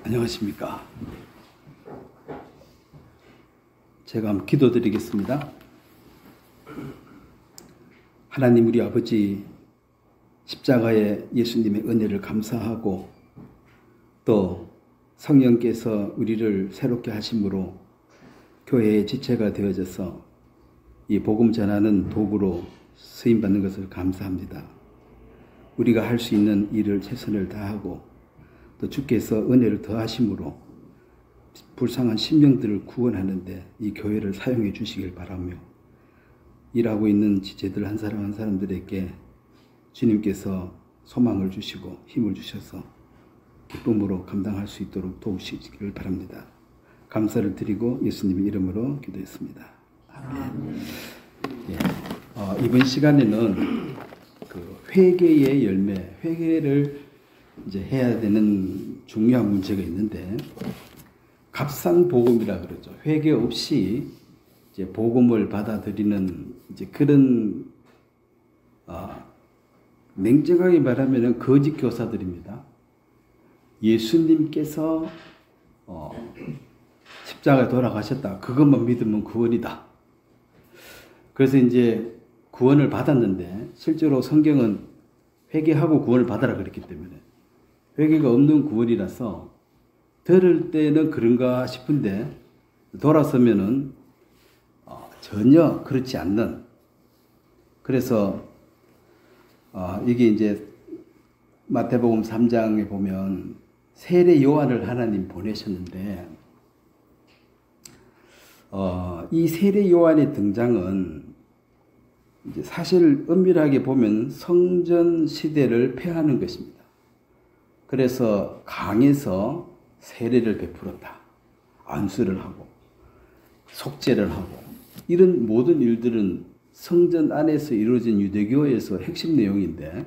안녕하십니까. 제가 한번 기도드리겠습니다. 하나님 우리 아버지, 십자가의 예수님의 은혜를 감사하고 또 성령께서 우리를 새롭게 하심으로 교회의 지체가 되어져서 이 복음 전하는 도구로 쓰임받는 것을 감사합니다. 우리가 할 수 있는 일을 최선을 다하고 또 주께서 은혜를 더하심으로 불쌍한 심령들을 구원하는데 이 교회를 사용해 주시길 바라며, 일하고 있는 지체들 한 사람 한 사람들에게 주님께서 소망을 주시고 힘을 주셔서 기쁨으로 감당할 수 있도록 도우시기를 바랍니다. 감사를 드리고 예수님의 이름으로 기도했습니다. 아멘. 이번 시간에는 그 회개의 열매, 회개를 이제 해야 되는 중요한 문제가 있는데, 갑상복음이라 그러죠. 회개 없이 이제 복음을 받아들이는 이제 그런 냉정하게 말하면 거짓 교사들입니다. 예수님께서 십자가에 돌아가셨다, 그것만 믿으면 구원이다. 그래서 이제 구원을 받았는데 실제로 성경은 회개하고 구원을 받아라 그랬기 때문에 회개가 없는 구원이라서 들을 때는 그런가 싶은데 돌아서면은 전혀 그렇지 않는, 그래서 이게 이제 마태복음 3장에 보면 세례 요한을 하나님 보내셨는데 이 세례 요한의 등장은 이제 사실 엄밀하게 보면 성전 시대를 폐하는 것입니다. 그래서 강에서 세례를 베풀었다, 안수를 하고 속죄를 하고, 이런 모든 일들은 성전 안에서 이루어진 유대교에서 핵심 내용인데,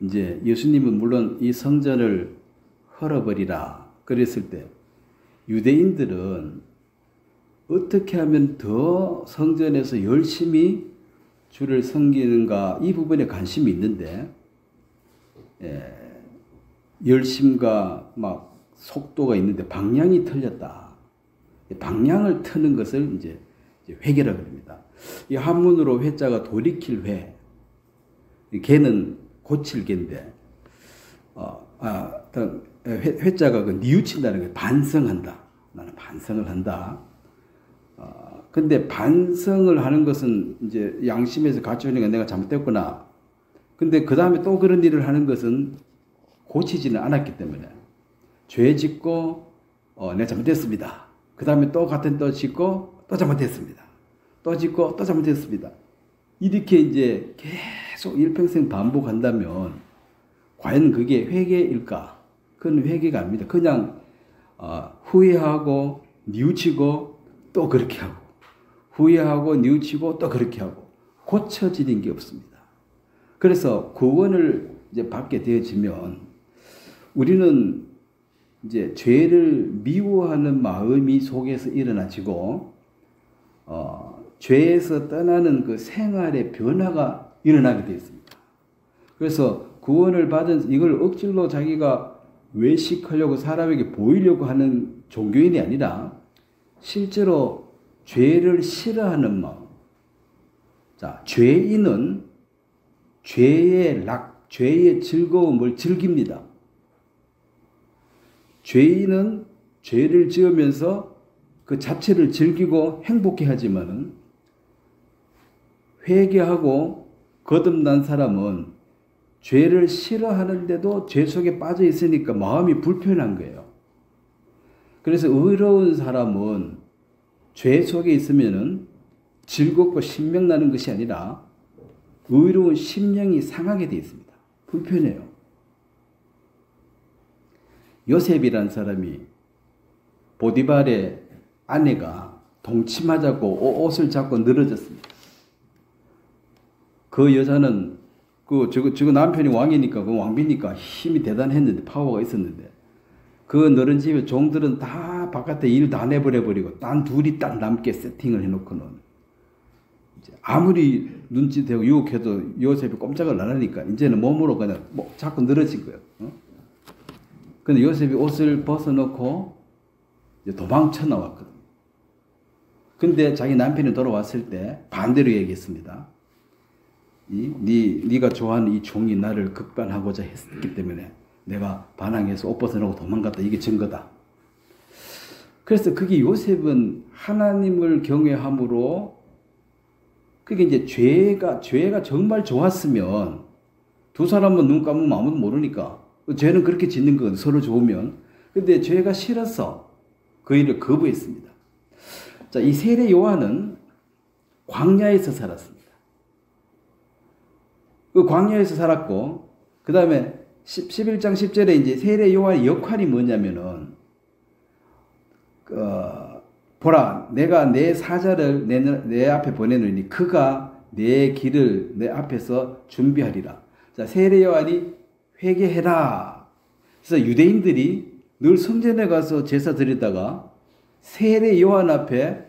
이제 예수님은 물론 이 성전을 헐어버리라 그랬을 때 유대인들은 어떻게 하면 더 성전에서 열심히 주를 섬기는가, 이 부분에 관심이 있는데 열심과 막 속도가 있는데 방향이 틀렸다. 방향을 트는 것을 이제 회개라고 합니다. 이 한문으로 회자가 돌이킬 회, 개는 고칠 개인데 회자가 그 뉘우친다는 게 반성한다. 나는 반성을 한다. 근데 반성을 하는 것은 이제 양심에서 갖추니까 내가 잘못됐구나. 근데 그 다음에 또 그런 일을 하는 것은 고치지는 않았기 때문에 죄 짓고 내가 잘못했습니다. 그 다음에 또 같은 또 짓고 또 잘못했습니다. 또 짓고 또 잘못했습니다. 이렇게 이제 계속 일평생 반복한다면 과연 그게 회개일까? 그건 회개가 아닙니다. 그냥 후회하고 뉘우치고 또 그렇게 하고, 후회하고 뉘우치고 또 그렇게 하고, 고쳐지는 게 없습니다. 그래서 구원을 이제 받게 되어지면 우리는 이제 죄를 미워하는 마음이 속에서 일어나지고 죄에서 떠나는 그 생활의 변화가 일어나게 되어 있습니다. 그래서 구원을 받은 이걸 억지로 자기가 외식하려고 사람에게 보이려고 하는 종교인이 아니라 실제로 죄를 싫어하는 마음. 자, 죄인은 죄의 즐거움을 즐깁니다. 죄인은 죄를 지으면서 그 자체를 즐기고 행복해 하지만은 회개하고 거듭난 사람은 죄를 싫어하는데도 죄 속에 빠져 있으니까 마음이 불편한 거예요. 그래서 의로운 사람은 죄 속에 있으면은 즐겁고 신명나는 것이 아니라 의로운 심령이 상하게 되어 있습니다. 불편해요. 요셉이라는 사람이 보디발의 아내가 동침하자고 옷을 잡고 늘어졌습니다. 그 여자는 저거 남편이 왕이니까, 그 왕비니까 힘이 대단했는데, 파워가 있었는데, 그 너른 집에 종들은 다 바깥에 일 다 내버려버리고 딴 둘이 딱 남게 세팅을 해놓고는 아무리 눈치 대고 유혹해도 요셉이 꼼짝을 안 하니까 이제는 몸으로 그냥 자꾸 늘어진 거예요. 근데 요셉이 옷을 벗어놓고 이제 도망쳐 나왔거든요. 근데 자기 남편이 돌아왔을 때 반대로 얘기했습니다. 네가 좋아하는 이 종이 나를 극반하고자 했기 때문에 내가 반항해서 옷 벗어놓고 도망갔다. 이게 증거다. 그래서 그게 요셉은 하나님을 경외함으로 그게 이제 죄가 정말 좋았으면 두 사람은 눈 감으면 아무도 모르니까 죄는 그렇게 짓는 건 서로 좋으면 근데 죄가 싫어서 그 일을 거부했습니다. 자, 이 세례 요한은 광야에서 살았습니다. 그 광야에서 살았고 그 다음에 11장 10절에 이제 세례 요한의 역할이 뭐냐면은 보라 내가 내 사자를 내 앞에 보내노니 그가 내 길을 내 앞에서 준비하리라. 자, 세례 요한이 회개해라. 그래서 유대인들이 늘 성전에 가서 제사 드리다가 세례 요한 앞에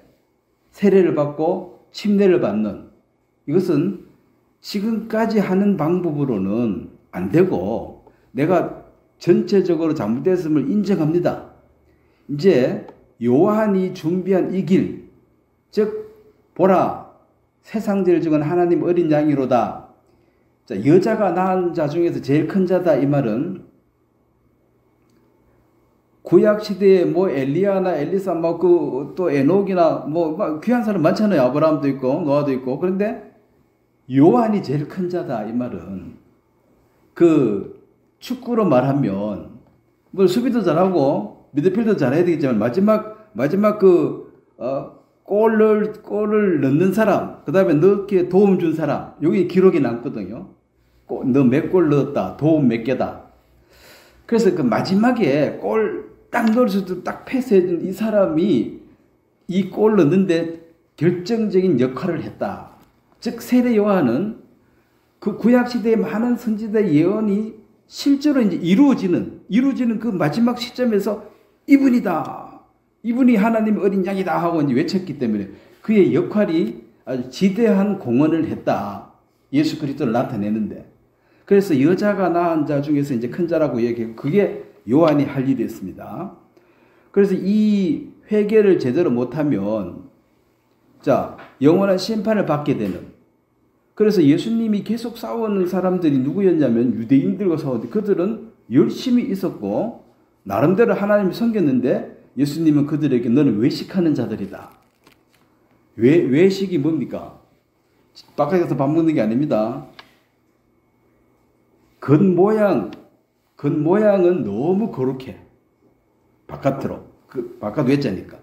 세례를 받고 침례를 받는 이것은 지금까지 하는 방법으로는 안 되고 내가 전체적으로 잘못됐음을 인정합니다. 이제 요한이 준비한 이 길, 즉 보라 세상제를 죽은 하나님 어린 양이로다. 자, 여자가 낳은 자 중에서 제일 큰 자다 이 말은 구약 시대에 뭐 엘리야나 엘리사 또 에녹이나 뭐 귀한 사람 많잖아요. 아브라함도 있고 노아도 있고. 그런데 요한이 제일 큰 자다 이 말은 그 축구로 말하면 뭐 수비도 잘하고 미드필더 잘해야 되겠지만 마지막 골을 넣는 사람, 그 다음에 넣기에 도움 준 사람, 여기 기록이 남거든요. 너 몇 골 넣었다, 도움 몇 개다. 그래서 그 마지막에 골 딱 넣을 수도 딱 패스해준 이 사람이 이 골 넣는데 결정적인 역할을 했다. 즉 세례 요한은 그 구약 시대의 많은 선지자의 예언이 실제로 이제 이루어지는 그 마지막 시점에서 이분이다. 이분이 하나님의 어린 양이다 하고 이제 외쳤기 때문에 그의 역할이 아주 지대한 공헌을 했다. 예수 그리스도를 나타내는데. 그래서 여자가 낳은 자 중에서 이제 큰 자라고 얘기하고 그게 요한이 할 일이었습니다. 그래서 이 회개를 제대로 못하면 자, 영원한 심판을 받게 되는. 그래서 예수님이 계속 싸우는 사람들이 누구였냐면 유대인들과 싸웠는데 그들은 열심히 있었고 나름대로 하나님이 섬겼는데 예수님은 그들에게 너는 외식하는 자들이다. 외식이 뭡니까? 바깥에 가서 밥 먹는 게 아닙니다. 겉모양은 너무 거룩해. 바깥으로. 바깥 외자니까.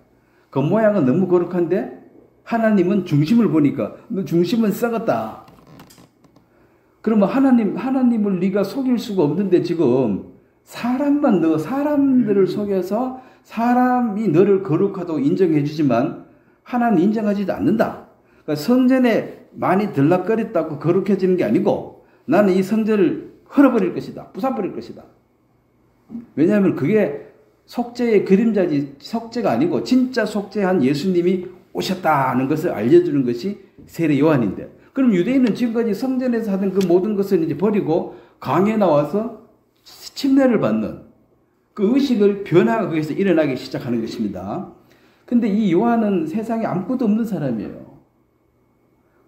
겉모양은 너무 거룩한데 하나님은 중심을 보니까 너 중심은 썩었다. 그러면 하나님을 네가 속일 수가 없는데 지금 사람들을 속여서 사람이 너를 거룩하다고 인정해 주지만 하나님 인정하지도 않는다. 그러니까 성전에 많이 들락거렸다고 거룩해지는 게 아니고 나는 이 성전을 헐어버릴 것이다. 부숴버릴 것이다. 왜냐하면 그게 속죄의 그림자지 속죄가 아니고 진짜 속죄한 예수님이 오셨다는 것을 알려주는 것이 세례 요한인데 그럼 유대인은 지금까지 성전에서 하던 그 모든 것을 이제 버리고 강에 나와서 침례를 받는 그 의식을 변화가 거기서 일어나기 시작하는 것입니다. 근데 이 요한은 세상에 아무것도 없는 사람이에요.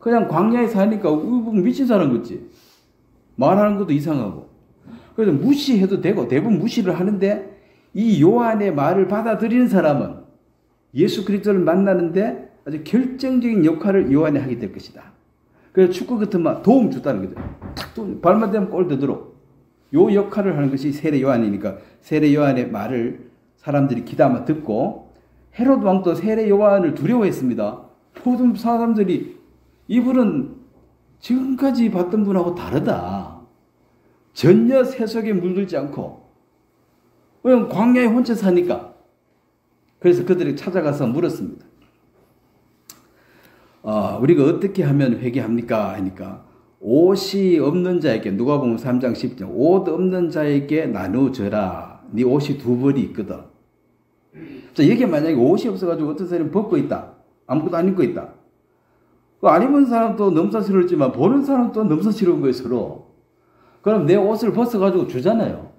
그냥 광야에 사니까 미친 사람 같지. 말하는 것도 이상하고. 그래서 무시해도 되고 대부분 무시를 하는데 이 요한의 말을 받아들이는 사람은 예수 그리스도를 만나는데 아주 결정적인 역할을 요한이 하게 될 것이다. 그래서 축구 같으면 도움 줬다는 거죠. 탁 발만 대면 골 되도록. 요 역할을 하는 것이 세례 요한이니까 세례 요한의 말을 사람들이 귀담아 듣고 헤롯 왕도 세례 요한을 두려워했습니다. 모든 사람들이 이분은 지금까지 봤던 분하고 다르다. 전혀 세속에 물들지 않고 그냥 광야에 혼자 사니까. 그래서 그들이 찾아가서 물었습니다. 우리가 어떻게 하면 회개합니까? 하니까 옷이 없는 자에게 누가복음 3장 10절 옷 없는 자에게 나누어줘라. 네 옷이 두 벌이 있거든. 자, 이게 만약에 옷이 없어가지고 어떤 사람이 벗고 있다. 아무것도 안 입고 있다. 안 입은 사람도 넘사스러웠지만 보는 사람도 넘사스러운 거예요, 서로. 그럼 내 옷을 벗어가지고 주잖아요.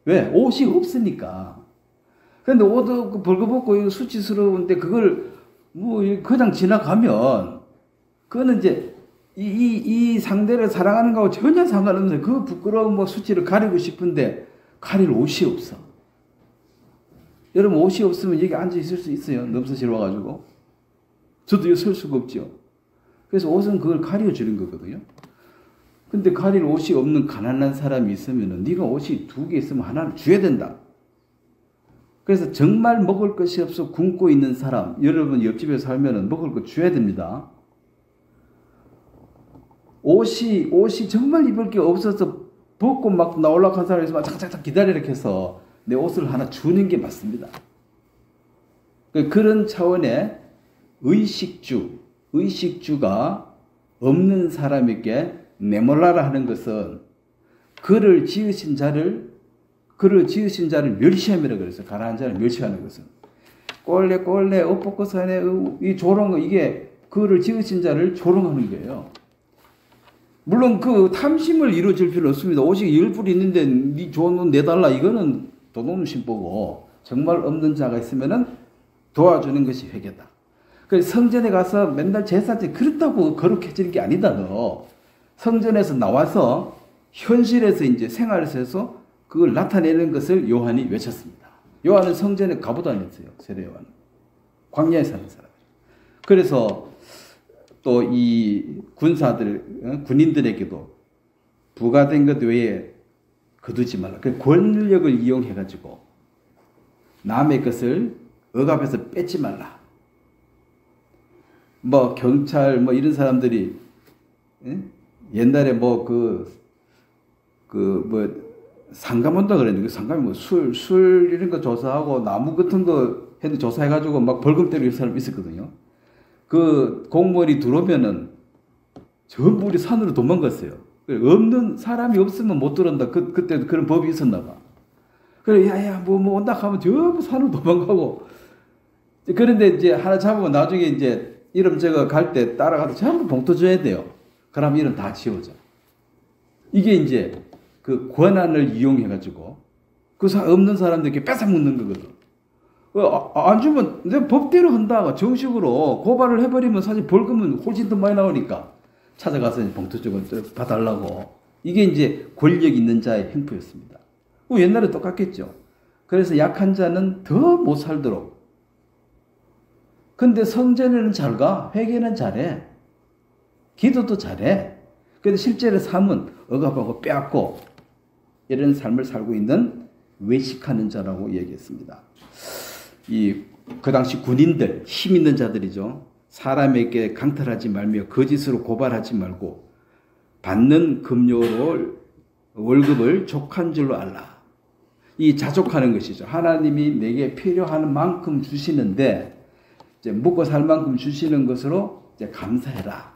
왜? 옷이 없으니까. 근데 옷도 벌거벗고 수치스러운데 그걸 뭐 그냥 지나가면 그거는 이제 이 상대를 사랑하는 거하고 전혀 상관없는 그 부끄러운 뭐 수치를 가리고 싶은데 가릴 옷이 없어. 여러분 옷이 없으면 여기 앉아 있을 수 있어요? 넘사실 와가지고. 저도 여기 설 수가 없죠. 그래서 옷은 그걸 가려주는 거거든요. 근데 가릴 옷이 없는 가난한 사람이 있으면은 네가 옷이 2개 있으면 하나를 줘야 된다. 그래서 정말 먹을 것이 없어 굶고 있는 사람, 여러분 옆집에 살면은 먹을 거 줘야 됩니다. 옷이 정말 입을 게 없어서 벗고 막 나오려고 한 사람이 있으면 착착착 기다리라 해서 내 옷을 하나 주는 게 맞습니다. 그런 차원의 의식주가 없는 사람에게 내몰라라 하는 것은 그를 지으신 자를 멸시함이라고 그랬어요. 가난한 자를 멸시하는 것은. 꼴레 옷 벗고 사네 이 조롱 이게 그를 지으신 자를 조롱하는 거예요. 물론 그 탐심을 이루어질 필요는 없습니다. 옷이 10불 있는데 네 좋은 옷 내달라 이거는 도둑놈 심보고 정말 없는 자가 있으면은 도와주는 것이 회개다. 그래서 성전에 가서 맨날 제사 때 그렇다고 거룩해지는 게 아니다. 너 성전에서 나와서 현실에서 이제 생활에서 해서 그걸 나타내는 것을 요한이 외쳤습니다. 요한은 성전에 가보도 안 했어요. 세례 요한은. 광야에 사는 사람. 그래서 또 이 군인들에게도 부과된 것 외에 거두지 말라. 그 권력을 이용해가지고 남의 것을 억압해서 뺏지 말라. 뭐 경찰 뭐 이런 사람들이 옛날에 뭐 상감 온다 그랬는데 그 상감이 뭐 술 이런 거 조사하고 나무 같은 거 해도 조사해가지고 막 벌금 때리는 사람이 있었거든요. 그 공무원이 들어오면은 전부 우리 산으로 도망갔어요. 없는 사람이 없으면 못 들어온다. 그때 그런 법이 있었나 봐. 그래 야야 뭐 온다 하면 전부 산으로 도망가고. 그런데 이제 하나 잡으면 나중에 이제 이름 적어 갈 때 따라가서 전부 봉투 줘야 돼요. 그럼 이름 다 지워져. 이게 이제 그 권한을 이용해가지고 그 없는 사람들에게 뺏어먹는 거거든. 안 주면 내가 법대로 한다. 정식으로 고발을 해버리면 사실 벌금은 훨씬 더 많이 나오니까 찾아가서 봉투 좀 봐달라고. 이게 이제 권력 있는 자의 행포였습니다. 옛날에 똑같겠죠. 그래서 약한 자는 더 못 살도록. 근데 성전에는 잘 가. 회개는 잘해. 기도도 잘해. 근데 실제로 삶은 억압하고 빼앗고 이런 삶을 살고 있는 외식하는 자라고 얘기했습니다. 그 당시 군인들, 힘 있는 자들이죠. 사람에게 강탈하지 말며 거짓으로 고발하지 말고 받는 급료로 월급을 족한 줄로 알라. 이 자족하는 것이죠. 하나님이 내게 필요한 만큼 주시는데 이제 먹고 살 만큼 주시는 것으로 이제 감사해라.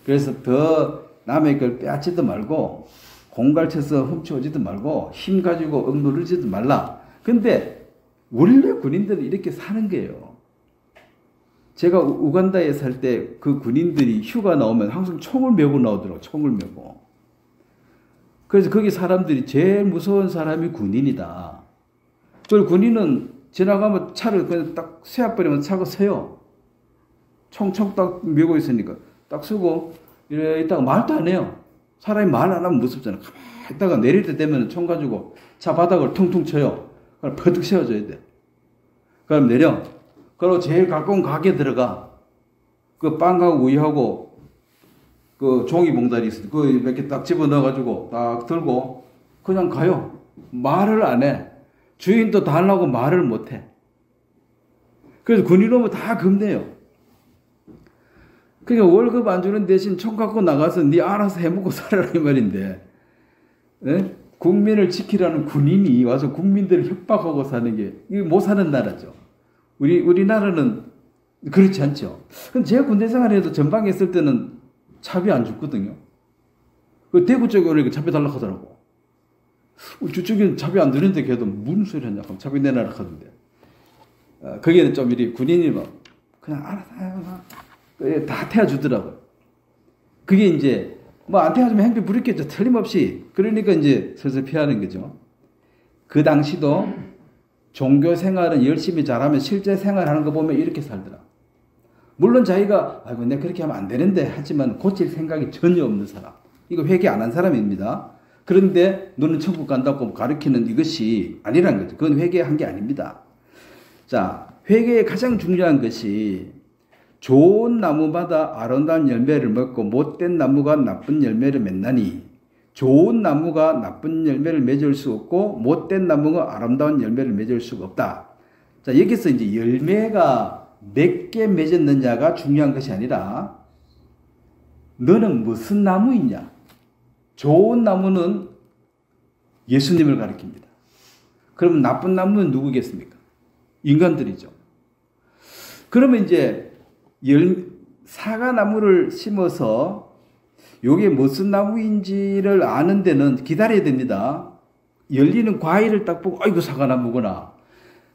그래서 더 남의 걸 빼앗지도 말고 공갈쳐서 훔쳐오지도 말고 힘 가지고 억누르지도 말라. 근데 원래 군인들은 이렇게 사는 거예요. 제가 우간다에 살 때 그 군인들이 휴가 나오면 항상 총을 메고 나오더라고요. 총을 메고. 그래서 거기 사람들이 제일 무서운 사람이 군인이다. 저 군인은 지나가면 차를 그냥 딱 세워버리면 차가 세요. 총 딱 메고 있으니까 딱 쓰고 이래 있다가 말도 안 해요. 사람이 말 안 하면 무섭잖아. 가만히 있다가 내릴 때 되면 총 가지고 차 바닥을 퉁퉁 쳐요. 그럼 퍼뜩 세워줘야 돼. 그럼 내려. 그리고 제일 가까운 가게 들어가. 그 빵하고 우유하고 그 종이 봉다리 있어. 그 몇 개 딱 집어 넣어가지고 딱 들고 그냥 가요. 말을 안 해. 주인도 달라고 말을 못 해. 그래서 군인 오면 다 겁내요. 그러니까 월급 안 주는 대신 총 갖고 나가서 네 알아서 해먹고 살아라 이 말인데. 네? 국민을 지키라는 군인이 와서 국민들을 협박하고 사는 게 이게 못 사는 나라죠. 우리나라는 그렇지 않죠. 근데 제가 군대 생활해도 전방에 있을 때는 차비 안 줬거든요. 그 대구 쪽에 오니까 차비 달라고 하더라고. 저쪽에는 차비 안 드는데 걔도 무슨 소리 하냐 하면 차비 내놔라 하던데. 거기에는 좀 이리 군인이 막 그냥 알아서 다 태워주더라고요. 그게 이제 뭐 안 태워주면 행패 부렸겠죠. 틀림없이. 그러니까 이제 슬슬 피하는 거죠. 그 당시도 종교 생활은 열심히 잘하면 실제 생활하는 거 보면 이렇게 살더라. 물론 자기가 아이고 내가 그렇게 하면 안 되는데 하지만 고칠 생각이 전혀 없는 사람. 이거 회개 안 한 사람입니다. 그런데 너는 천국 간다고 가르치는 이것이 아니라는 거죠. 그건 회개한 게 아닙니다. 자, 회개의 가장 중요한 것이 좋은 나무마다 아름다운 열매를 맺고 못된 나무가 나쁜 열매를 맺나니 좋은 나무가 나쁜 열매를 맺을 수 없고 못된 나무가 아름다운 열매를 맺을 수가 없다. 자, 여기서 이제 열매가 몇 개 맺었느냐가 중요한 것이 아니라 너는 무슨 나무이냐? 좋은 나무는 예수님을 가리킵니다. 그러면 나쁜 나무는 누구겠습니까? 인간들이죠. 그러면 이제 사과나무를 심어서 이게 무슨 나무인지를 아는 데는 기다려야 됩니다. 열리는 과일을 딱 보고 아이고 사과나무구나.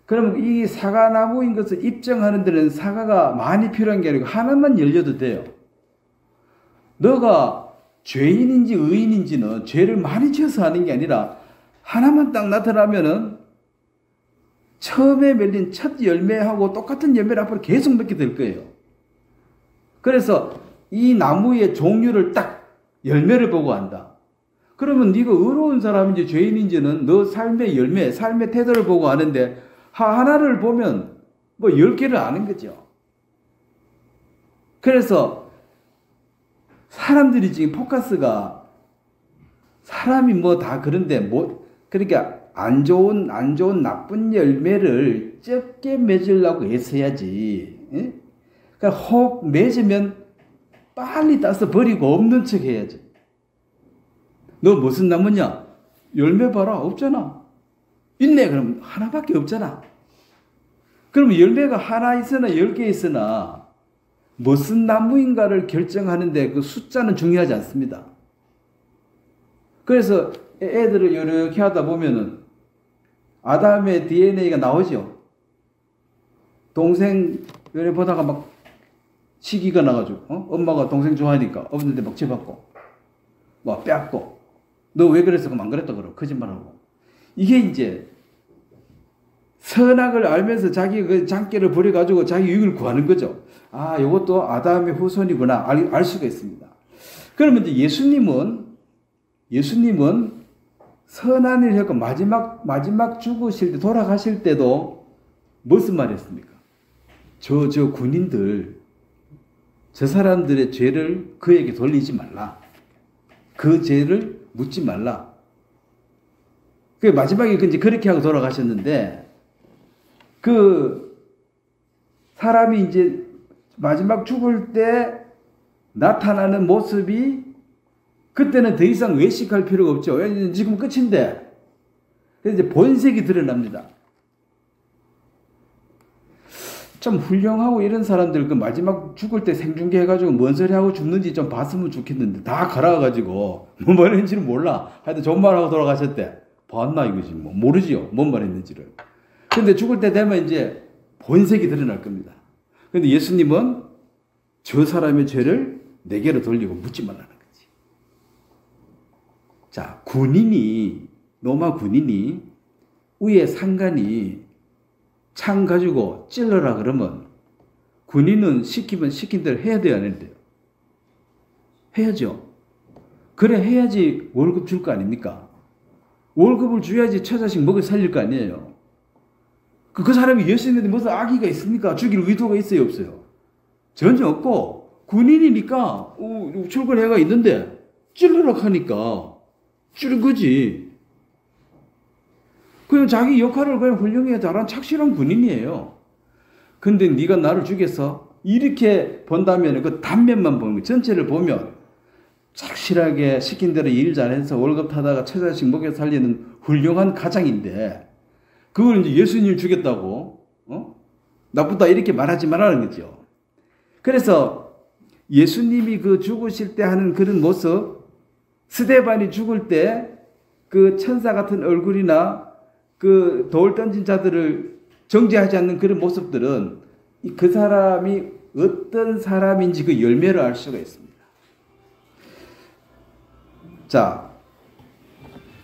그러면 이 사과나무인 것을 입증하는 데는 사과가 많이 필요한 게 아니고 하나만 열려도 돼요. 너가 죄인인지 의인인지는 죄를 많이 지어서 하는 게 아니라 하나만 딱 나타나면은 처음에 맺린 첫 열매하고 똑같은 열매를 앞으로 계속 맺게 될 거예요. 그래서 이 나무의 종류를 딱 열매를 보고 안다. 그러면 네가 의로운 사람인지 죄인인지는 너 삶의 열매, 삶의 태도를 보고 아는데 하나를 보면 뭐 10개를 아는 거죠. 그래서 사람들이 지금 포커스가 사람이 뭐 다 그런데 뭐 그러니까 안 좋은 나쁜 열매를 적게 맺으려고 애써야지. 예? 그러니까 혹 맺으면 빨리 따서 버리고 없는 척 해야지. 너 무슨 나무냐? 열매 봐라. 없잖아. 있네. 그럼 하나밖에 없잖아. 그러면 열매가 하나 있으나 10개 있으나 무슨 나무인가를 결정하는데 그 숫자는 중요하지 않습니다. 그래서 애들을 이렇게 하다 보면은 아담의 DNA가 나오죠. 동생 요래 보다가 막 시기가 나가지고 엄마가 동생 좋아하니까 없는데 막 집었고 막 뺏고 너 왜 그랬어? 그럼 안 그랬다 그러고 거짓말하고 이게 이제 선악을 알면서 자기 그 장기를 버려가지고 자기 유익을 구하는 거죠. 아, 이것도 아담의 후손이구나 알 수가 있습니다. 그러면 이제 예수님은 선한 일을 했고 마지막 죽으실 때 돌아가실 때도 무슨 말했습니까? 저 군인들 저 사람들의 죄를 그에게 돌리지 말라. 그 죄를 묻지 말라. 그 마지막에 이제 그렇게 하고 돌아가셨는데 그 사람이 이제 마지막 죽을 때 나타나는 모습이 그때는 더 이상 외식할 필요가 없죠. 지금 끝인데. 그래서 이제 본색이 드러납니다. 좀 훌륭하고 이런 사람들 그 마지막 죽을 때 생중계 해가지고 뭔 소리 하고 죽는지 좀 봤으면 좋겠는데 다 갈아가지고 뭐 말했는지는 몰라. 하여튼 좋은 말하고 돌아가셨대. 봤나 이거지 뭐 모르지요. 뭔 말했는지를. 근데 죽을 때 되면 이제 본색이 드러날 겁니다. 근데 예수님은 저 사람의 죄를 내게로 돌리고 묻지 말라는 거지. 자, 로마 군인이 위에 상관이 창 가지고 찔러라 그러면 군인은 시키면 시킨 대로 해야 돼요, 안 해야 돼요? 해야죠. 그래 해야지 월급 줄 거 아닙니까? 월급을 줘야지 처자식 먹여 살릴 거 아니에요. 그 사람이 예수님한테 무슨 악의가 있습니까? 죽일 의도가 있어요, 없어요? 전혀 없고 군인이니까 출근해가 있는데 찔러라 하니까 찌른 거지. 그냥 자기 역할을 그냥 훌륭히 잘한 착실한 군인이에요. 근데 네가 나를 죽여서 이렇게 본다면 그 단면만 보는 거 전체를 보면 착실하게 시킨 대로 일 잘해서 월급 타다가 처자식 먹여 살리는 훌륭한 가장인데 그걸 이제 예수님을 죽였다고 나쁘다 이렇게 말하지 말라는 거죠. 그래서 예수님이 그 죽으실 때 하는 그런 모습, 스데반이 죽을 때 그 천사 같은 얼굴이나 그 돌 던진 자들을 정죄하지 않는 그런 모습들은 그 사람이 어떤 사람인지 그 열매를 알 수가 있습니다. 자,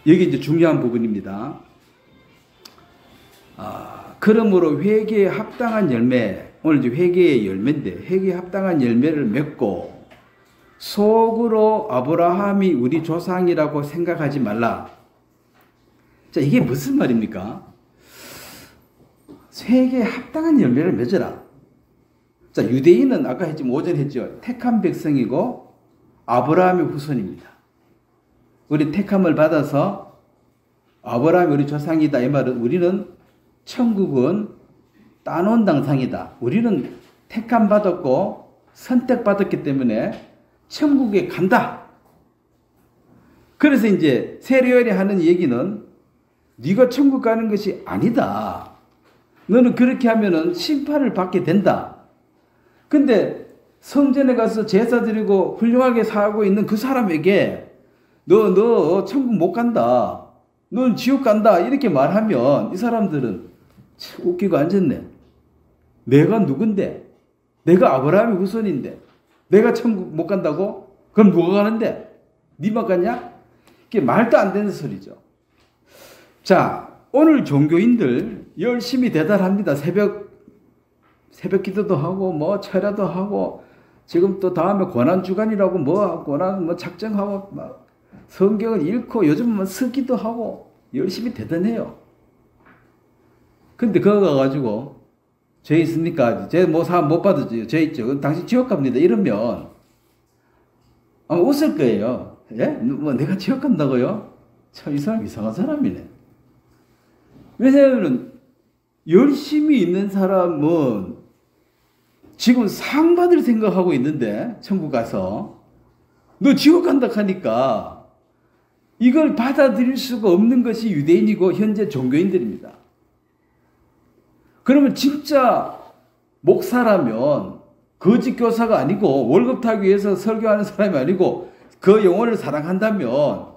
여기 이제 중요한 부분입니다. 그러므로 회개에 합당한 열매, 오늘 이제 회개의 열매인데 회개에 합당한 열매를 맺고 속으로 아브라함이 우리 조상이라고 생각하지 말라. 자, 이게 무슨 말입니까? 회개에 합당한 열매를 맺어라. 자, 유대인은 아까 했지만 오전에 했죠. 택한 백성이고 아브라함의 후손입니다. 우리 택함을 받아서 아브라함이 우리 조상이다. 이 말은 우리는 천국은 따놓은 당상이다. 우리는 택함 받았고 선택받았기 때문에 천국에 간다. 그래서 이제 세례요한이 하는 얘기는 네가 천국 가는 것이 아니다. 너는 그렇게 하면은 심판을 받게 된다. 근데 성전에 가서 제사 드리고 훌륭하게 살고 있는 그 사람에게 너 천국 못 간다. 넌 지옥 간다. 이렇게 말하면 이 사람들은 참 웃기고 앉았네. 내가 누군데? 내가 아브라함의 후손인데 내가 천국 못 간다고? 그럼 누가 가는데? 니만 갔냐? 이게 말도 안 되는 소리죠. 자, 오늘 종교인들 열심히 대단합니다. 새벽 기도도 하고 뭐 철야도 하고 지금 또 다음에 고난주간이라고 고난 작정하고 막 성경을 읽고 요즘은 쓰기도 하고 열심히 대단해요. 근데 그거 가가지고 죄 있습니까? 죄 뭐 사람 못 받았죠. 죄 있죠. 그럼 당신 지옥 갑니다. 이러면 아마 웃을 거예요. 예? 뭐 내가 지옥 간다고요? 참 이 사람 이상한 사람이네. 왜냐하면 열심히 있는 사람은 지금 상 받을 생각하고 있는데 천국 가서 너 지옥 간다 하니까 이걸 받아들일 수가 없는 것이 유대인이고 현재 종교인들입니다. 그러면 진짜 목사라면 거짓 교사가 아니고 월급 타기 위해서 설교하는 사람이 아니고 그 영혼을 사랑한다면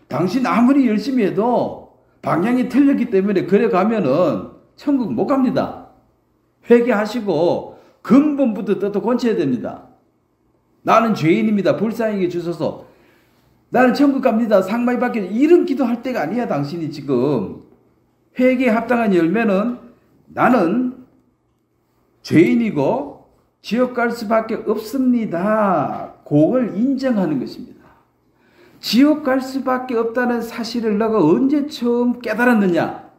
당신 아무리 열심히 해도 방향이 틀렸기 때문에 그래 가면은 천국 못 갑니다. 회개하시고 근본부터 뜯어 고쳐야 됩니다. 나는 죄인입니다. 불쌍하게 주소서. 나는 천국 갑니다. 상 많이 받게. 이런 기도할 때가 아니야. 당신이 지금. 회개에 합당한 열매는 나는 죄인이고 지옥 갈 수밖에 없습니다. 그걸 인정하는 것입니다. 지옥 갈 수밖에 없다는 사실을 너가 언제 처음 깨달았느냐?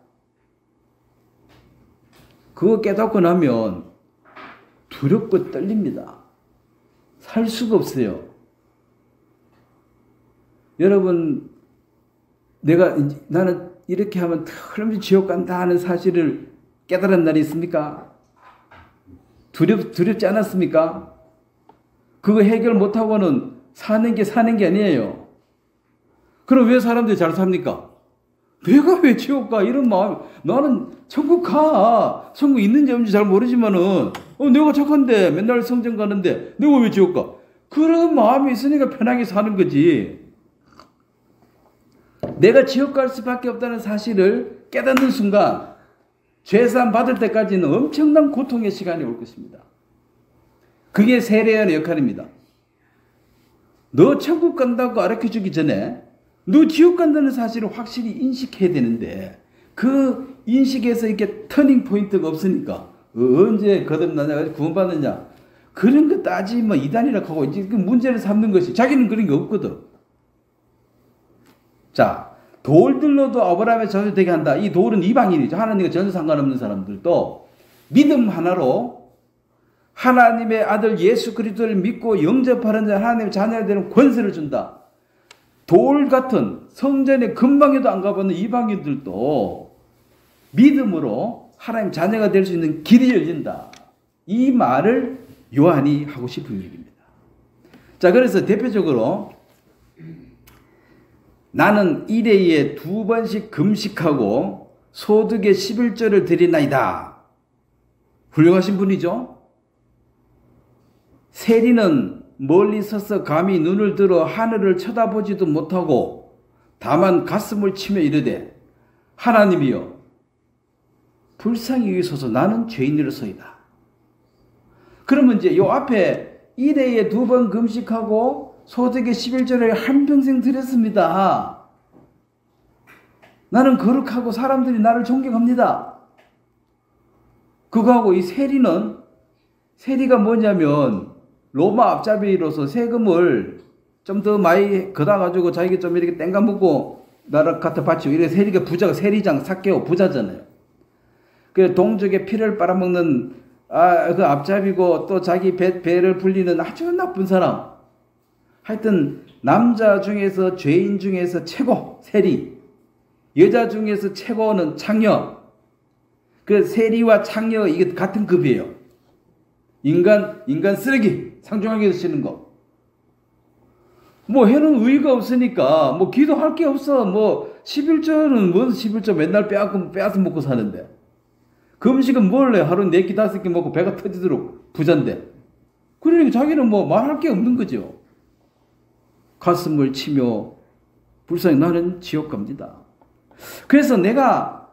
그거 깨닫고 나면 두렵고 떨립니다. 살 수가 없어요. 여러분, 나는 이렇게 하면 틀림없이 지옥 간다 하는 사실을 깨달은 날이 있습니까? 두렵지 않았습니까? 그거 해결 못하고는 사는 게 아니에요. 그럼 왜 사람들이 잘 삽니까? 내가 왜 지옥 가? 이런 마음. 나는 천국 가. 천국 있는지 없는지 잘 모르지만은, 내가 착한데, 맨날 성전 가는데, 내가 왜 지옥 가? 그런 마음이 있으니까 편하게 사는 거지. 내가 지옥 갈 수밖에 없다는 사실을 깨닫는 순간, 죄사함 받을 때까지는 엄청난 고통의 시간이 올 것입니다. 그게 세례요한의 역할입니다. 너 천국 간다고 가르쳐주기 전에 너 지옥 간다는 사실을 확실히 인식해야 되는데 그 인식에서 이렇게 터닝 포인트가 없으니까 언제 거듭나냐 구원받느냐 그런 거 따지면 이단이라고 하고 이제 그 문제를 삼는 것이 자기는 그런 게 없거든. 자, 돌들로도 아브라함의 자손이 되게 한다. 이 돌은 이방인이죠. 하나님과 전혀 상관없는 사람들도 믿음 하나로 하나님의 아들 예수 그리스도를 믿고 영접하는 자 하나님의 자녀가 되는 권세를 준다. 돌 같은 성전에 근방에도 안 가보는 이방인들도 믿음으로 하나님 자녀가 될 수 있는 길이 열린다. 이 말을 요한이 하고 싶은 얘기입니다. 자, 그래서 대표적으로 나는 1회에 2번씩 금식하고 소득의 11조를 드리나이다. 훌륭하신 분이죠. 세리는 멀리 서서 감히 눈을 들어 하늘을 쳐다보지도 못하고 다만 가슴을 치며 이르되 하나님이여 불쌍히 여기소서 나는 죄인으로서이다. 그러면 이제 요 앞에 1회에 2번 금식하고 소득의 11조를 한평생 드렸습니다. 나는 거룩하고 사람들이 나를 존경합니다. 그거하고 이 세리가 뭐냐면 로마 앞잡이로서 세금을 좀 더 많이 걷어가지고 자기가 좀 이렇게 땡가 먹고 나라 갖다 바치고 이래 세리가 부자가 세리장 사케오 부자잖아요. 그 동족의 피를 빨아먹는 그 앞잡이고 또 자기 배를 불리는 아주 나쁜 사람. 하여튼 남자 중에서 죄인 중에서 최고 세리, 여자 중에서 최고는 창녀. 그 세리와 창녀 이게 같은 급이에요. 인간 쓰레기 상중하게 쓰는 거. 뭐 해는 의의가 없으니까 뭐 기도할 게 없어. 뭐 11조는 뭔 11조 맨날 빼앗아 먹고 사는데. 그 음식은 뭘 해? 하루 4끼 5끼 먹고 배가 터지도록 부잔데. 그러니까 자기는 뭐 말할 게 없는 거죠. 가슴을 치며 불쌍히 나는 지옥 갑니다. 그래서 내가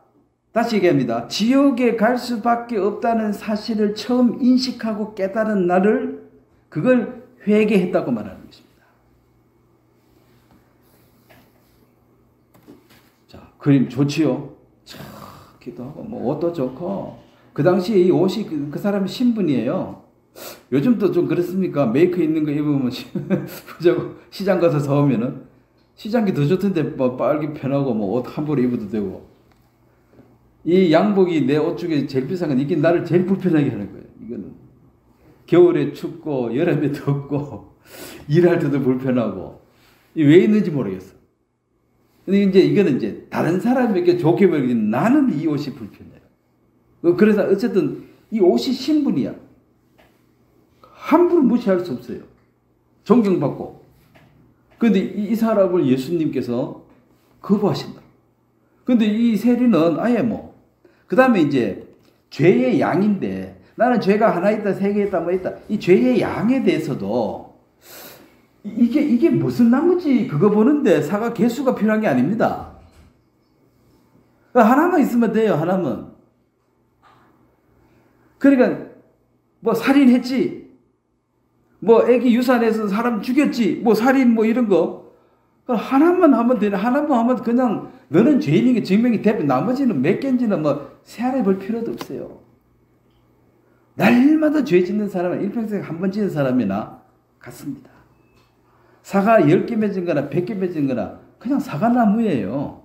다시 얘기합니다. 지옥에 갈 수밖에 없다는 사실을 처음 인식하고 깨달은 날을 그걸 회개했다고 말하는 것입니다. 자, 그림 좋지요? 참 기도하고 뭐 옷도 좋고 그 당시 이 옷이 그 사람의 신분이에요. 요즘도 좀 그렇습니까? 메이크 있는 거 입으면 시장 가서 사오면은 시장이 더 좋던데 뭐 빨기 편하고 뭐 옷 함부로 입어도 되고 이 양복이 내 옷 중에 제일 비싼 건 이게 나를 제일 불편하게 하는 거예요. 이거는 겨울에 춥고 여름에 덥고 일할 때도 불편하고 왜 있는지 모르겠어. 근데 이제 이거는 이제 다른 사람에게 좋게 보이긴 나는 이 옷이 불편해요. 그래서 어쨌든 이 옷이 신분이야. 함부로 무시할 수 없어요. 존경받고. 그런데 이 사람을 예수님께서 거부하신다. 근데 이 세리는 아예 뭐. 그 다음에 이제 죄의 양인데 나는 죄가 하나 있다, 3개 있다, 뭐 있다. 이 죄의 양에 대해서도 이게 무슨 나무지 그거 보는데 사과 개수가 필요한 게 아닙니다. 하나만 있으면 돼요. 하나만. 그러니까 뭐 살인했지. 뭐 애기 유산해서 사람 죽였지. 뭐 살인 뭐 이런 거. 하나만 하면 되네. 하나만 하면 그냥 너는 죄인인 게 증명이 되고 나머지는 몇 개인지는 뭐 세안해 볼 필요도 없어요. 날마다 죄 짓는 사람은 일평생 한 번 짓는 사람이나 같습니다. 사과 10개 맺은 거나 100개 맺은 거나 그냥 사과나무예요.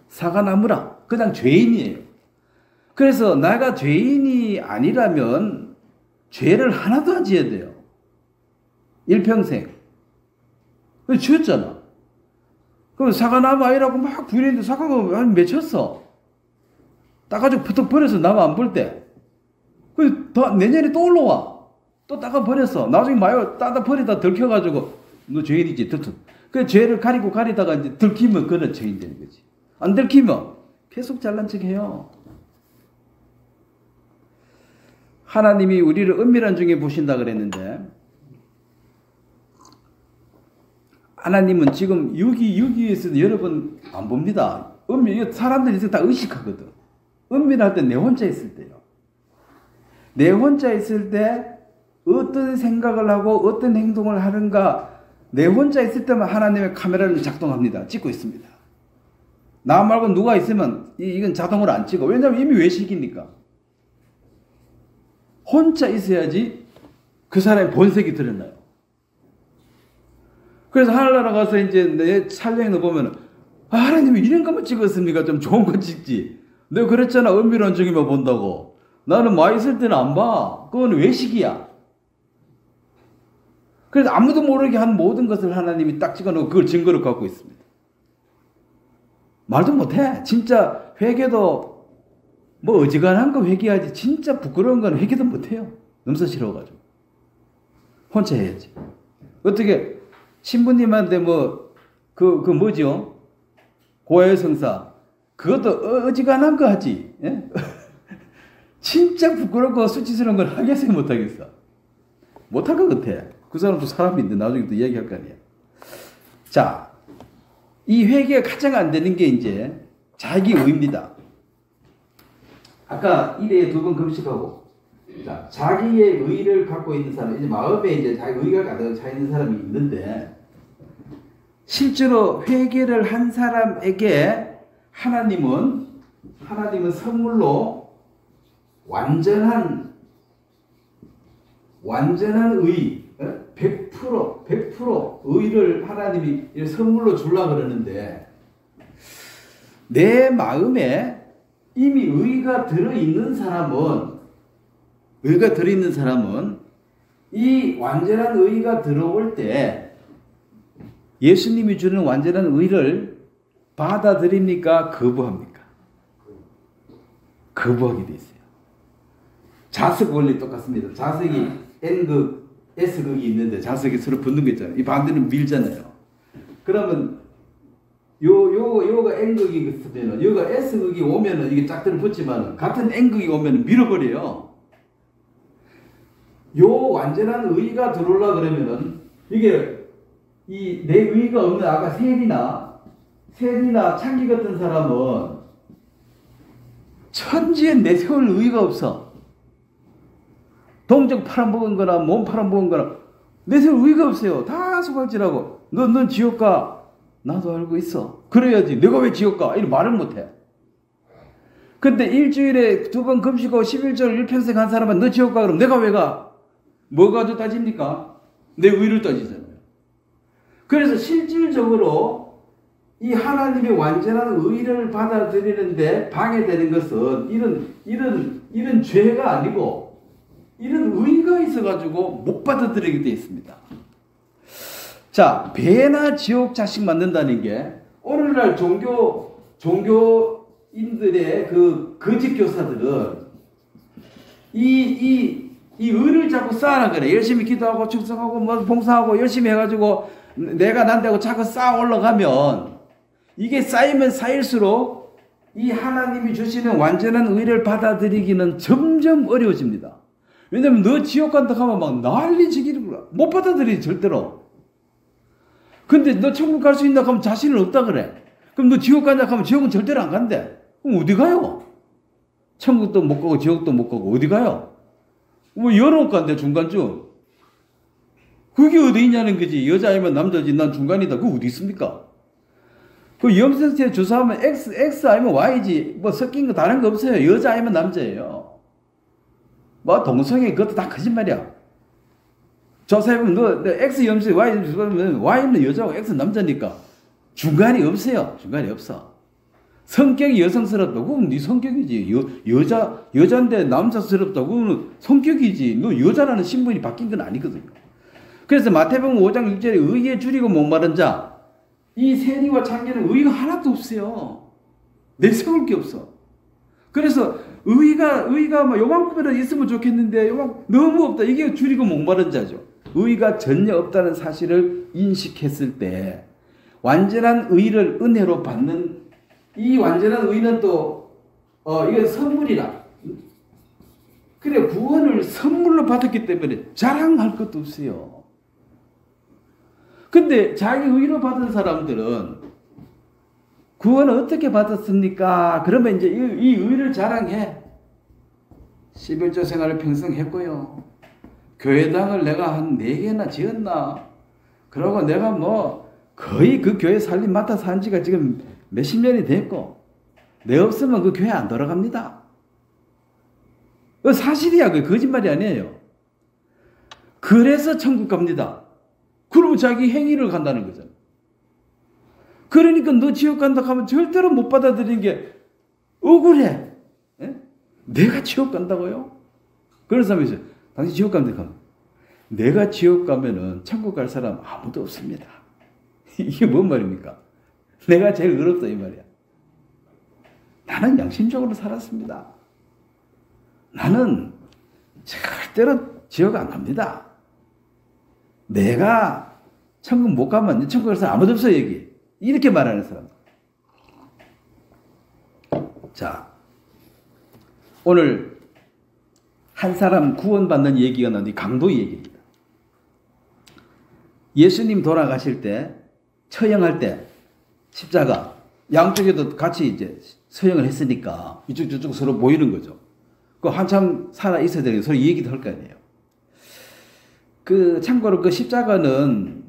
사과나무라. 그냥 죄인이에요. 그래서 내가 죄인이 아니라면 죄를 하나도 안 지어야 돼요. 일평생. 지었잖아. 그럼 사과나무 아니라고 막 부인했는데 사과가 한 맺혔어. 따가지고 부탁 버려서 나무 안 볼 때. 내년에 또 올라와. 또 따가 버렸어. 나중에 마요 따다 버리다 들켜가지고 너 죄인이지. 그 죄를 가리다가 이제 들키면 그는 죄인 되는 거지. 안 들키면 계속 잘난 척 해요. 하나님이 우리를 은밀한 중에 보신다 그랬는데 하나님은 지금 유기에서도 여러분 안 봅니다. 사람들이 다 의식하거든. 은밀할 때 내 혼자 있을 때요. 내 혼자 있을 때 어떤 생각을 하고 어떤 행동을 하는가 내 혼자 있을 때만 하나님의 카메라를 작동합니다. 찍고 있습니다. 나 말고 누가 있으면 이건 자동으로 안 찍어. 왜냐하면 이미 외식이니까. 혼자 있어야지 그 사람의 본색이 드러나요. 그래서 하늘나라 가서 이제 내 촬영을 보면 하나님이 이런 것만 찍었습니까? 좀 좋은 거 찍지. 내가 그랬잖아. 은밀한 중에만 본다고. 나는 많이 있을 때는 안 봐. 그건 외식이야. 그래서 아무도 모르게 한 모든 것을 하나님이 딱 찍어놓고 그걸 증거로 갖고 있습니다. 말도 못해. 진짜 회개도 뭐 어지간한 거 회개하지 진짜 부끄러운 건 회개도 못해요. 넘서시러워가지고. 혼자 해야지. 어떻게 신부님한테 뭐 그 뭐죠? 고해성사 그것도 어지간한 거 하지. 예? 진짜 부끄럽고 수치스러운 걸 하겠어요? 못하겠어? 못할 것 같아. 그 사람도 사람인데 나중에 또 얘기할 거 아니야. 자, 이 회개가 가장 안 되는 게 이제 자기의입니다. 아까 1회에 2번 금식하고 자, 자기의 의를 갖고 있는 사람, 이제 마음에 이제 자기 의가 가득 차 있는 사람이 있는데 실제로 회개를 한 사람에게 하나님은 선물로 완전한 의, 100% 의를 하나님이 선물로 주려고 그러는데 내 마음에 이미 의가 들어있는 사람은 이 완전한 의가 들어올 때 예수님이 주는 완전한 의를 받아들입니까? 거부합니까? 거부하게 돼 있어요. 자석 원리 똑같습니다. 자석이 N극, S극이 있는데 자석이 서로 붙는 거 있잖아요. 이 반대는 밀잖아요. 그러면 요가 N극이 있으면 요가 S극이 오면은 이게 짝 들어붙지만 같은 N극이 오면은 밀어버려요. 요 완전한 의가 들어오려 그러면은 이게 이 내 의가 없는 아까 셀이나 창기 같은 사람은 천지에 내세울 의가 없어. 동정 팔아먹은 거나 몸 팔아먹은 거나 내세울 의가 없어요. 다 소각질하고 넌 지옥 가. 나도 알고 있어. 그래야지. 내가 왜 지옥 가? 이런 말을 못해. 근데 일주일에 2번 금식하고 11절 일평생 한 사람은 너 지옥 가. 그럼 내가 왜 가? 뭐 가지고 따집니까? 내 의를 따지잖아요. 그래서 실질적으로 이 하나님의 완전한 의를 받아들이는데 방해되는 것은 이런 죄가 아니고 이런 의가 있어가지고 못 받아들이게 되어 있습니다. 자, 배나 지옥 자식 만든다는 게 오늘날 종교인들의 그 거짓 교사들은 이 의를 자꾸 쌓아라 그래. 열심히 기도하고 축성하고 뭐 봉사하고 열심히 해가지고 내가 난다고 자꾸 쌓아 올라가면 이게 쌓이면 쌓일수록 이 하나님이 주시는 완전한 의를 받아들이기는 점점 어려워집니다. 왜냐면 너 지옥 간다 하면 막 난리치기를 못 받아들이지 절대로. 근데 너 천국 갈 수 있나 하면 자신은 없다 그래. 그럼 너 지옥 간다 하면 지옥은 절대로 안 간대. 그럼 어디 가요? 천국도 못 가고 지옥도 못 가고 어디 가요? 뭐 열어놓고 간대 중간쯤. 그게 어디 있냐는 거지. 여자이면 남자지 난 중간이다. 그거 어디 있습니까? 그 염색체 주사하면 X 아니면 Y지. 뭐 섞인 거 다른 거 없어요. 여자 아니면 남자예요. 뭐 동성애 그것도 다 거짓말이야. 조사해보면 너 X 염색 Y 염색하면 Y는 여자고 X 남자니까 중간이 없어요. 중간이 없어. 성격이 여성스럽다고 그건 네 성격이지. 여자인데 남자스럽다고 그건 성격이지. 너 여자라는 신분이 바뀐 건 아니거든요. 그래서 마태복음 5장 6절에 의에 줄이고 목마른 자 이 세리와 창기는 의가 하나도 없어요. 내세울 게 없어. 그래서 의가 뭐 요만큼이라도 있으면 좋겠는데 너무 없다. 이게 줄이고 목마른 자죠. 의가 전혀 없다는 사실을 인식했을 때 완전한 의를 은혜로 받는 이 완전한 의는 또 이건 선물이라. 그래 구원을 선물로 받았기 때문에 자랑할 것도 없어요. 근데 자기 의로 받은 사람들은 구원을 어떻게 받았습니까? 그러면 이제 이 의를 자랑해. 11조 생활을 평생 했고요. 교회당을 내가 한 4개나 지었나? 그러고 내가 뭐 거의 그 교회 살림 맡아서 한 지가 지금 몇십 년이 됐고 내 없으면 그 교회 안 돌아갑니다. 그 사실이야. 그 거짓말이 아니에요. 그래서 천국 갑니다. 그러면 자기 행위를 간다는 거잖아. 그러니까 너 지옥 간다 하면 절대로 못 받아들이는 게 억울해. 에? 내가 지옥 간다고요? 그런 사람이 있어요. 당신 지옥 간다 하면 내가 지옥 가면은 천국 갈 사람 아무도 없습니다. 이게 뭔 말입니까? 내가 제일 어렵다 이 말이야. 나는 양심적으로 살았습니다. 나는 절대로 지옥 안 갑니다. 내가 천국 못 가면 천국 갈 사람 아무도 없어 여기. 이렇게 말하는 사람. 자, 오늘 한 사람 구원받는 얘기가 나오는데 강도의 얘기입니다. 예수님 돌아가실 때 처형할 때 십자가 양쪽에도 같이 이제 서형을 했으니까 이쪽 저쪽 서로 보이는 거죠. 그 한참 살아 있어야 되는 서로 얘기도 할 거 아니에요. 참고로 그 십자가는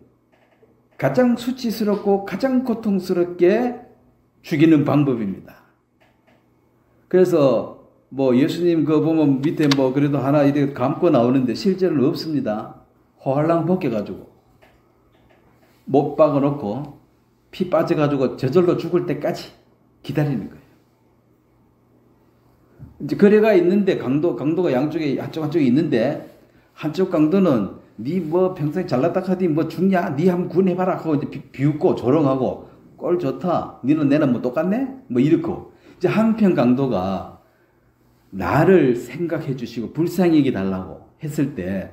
가장 수치스럽고 가장 고통스럽게 죽이는 방법입니다. 그래서 뭐 예수님 그 보면 밑에 뭐 그래도 하나 이렇게 감고 나오는데 실제로는 없습니다. 호알랑 벗겨가지고 못 박아놓고 피 빠져가지고 저절로 죽을 때까지 기다리는 거예요. 이제 거래가 있는데 강도가 양쪽에 한쪽에 있는데 한쪽 강도는 니 뭐 평생 잘났다 하디 뭐 죽냐? 니 한번 구원해봐라 하고 이제 비웃고 조롱하고 꼴 좋다. 니는 내는 뭐 똑같네? 뭐 이렇고 이제 한편 강도가 나를 생각해 주시고 불쌍히 여기 달라고 했을 때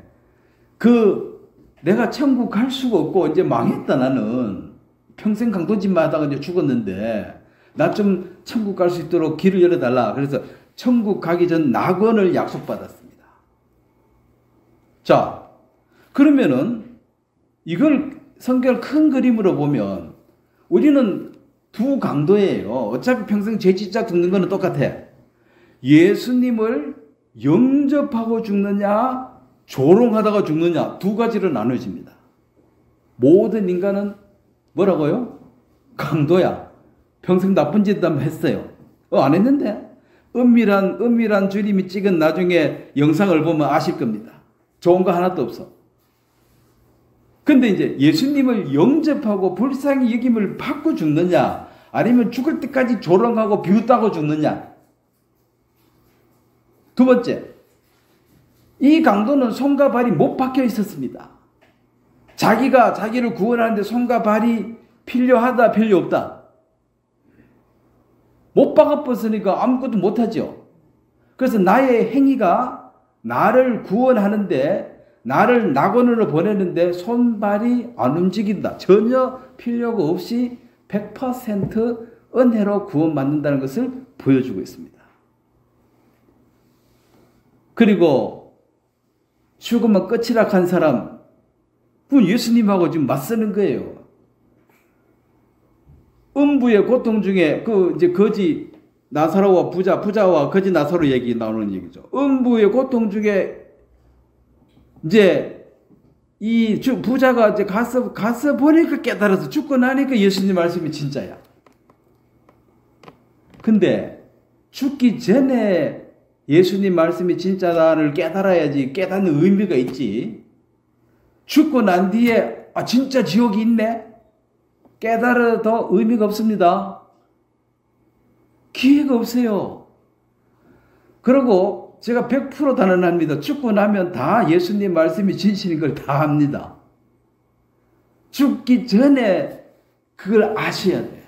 내가 천국 갈 수가 없고 이제 망했다 나는 평생 강도짓만 하다가 이제 죽었는데 나 좀 천국 갈 수 있도록 길을 열어달라. 그래서 천국 가기 전 낙원을 약속받았습니다. 자, 그러면은 이걸 성경 큰 그림으로 보면 우리는 두 강도예요. 어차피 평생 죄 짓자 죽는 거는 똑같아. 예수님을 영접하고 죽느냐 조롱하다가 죽느냐 두 가지로 나눠집니다. 모든 인간은 뭐라고요? 강도야. 평생 나쁜 짓 했어요. 안 했는데? 은밀한 주님이 찍은 나중에 영상을 보면 아실 겁니다. 좋은 거 하나도 없어. 근데 이제 예수님을 영접하고 불쌍히 여김을 받고 죽느냐 아니면 죽을 때까지 조롱하고 비웃다고 죽느냐. 두 번째, 이 강도는 손과 발이 못 박혀 있었습니다. 자기가 자기를 구원하는데 손과 발이 필요하다 필요 없다. 못 박아버렸으니까 아무것도 못하죠. 그래서 나의 행위가 나를 구원하는데 나를 낙원으로 보내는데 손발이 안 움직인다. 전혀 필요가 없이 100% 은혜로 구원받는다는 것을 보여주고 있습니다. 그리고 죽으면 끝이라 한 사람, 그건 예수님하고 지금 맞서는 거예요. 음부의 고통 중에 이제 거지 나사로와 부자와 거지 나사로 얘기 나오는 얘기죠. 음부의 고통 중에 이제 이 부자가 이제 가서 보니까 깨달아서 죽고 나니까 예수님 말씀이 진짜야. 근데 죽기 전에 예수님 말씀이 진짜다를 깨달아야지 깨닫는 의미가 있지. 죽고 난 뒤에 진짜 지옥이 있네? 깨달아도 의미가 없습니다. 기회가 없어요. 그리고 제가 100% 단언합니다. 죽고 나면 다 예수님 말씀이 진실인 걸 다 압니다. 죽기 전에 그걸 아셔야 돼.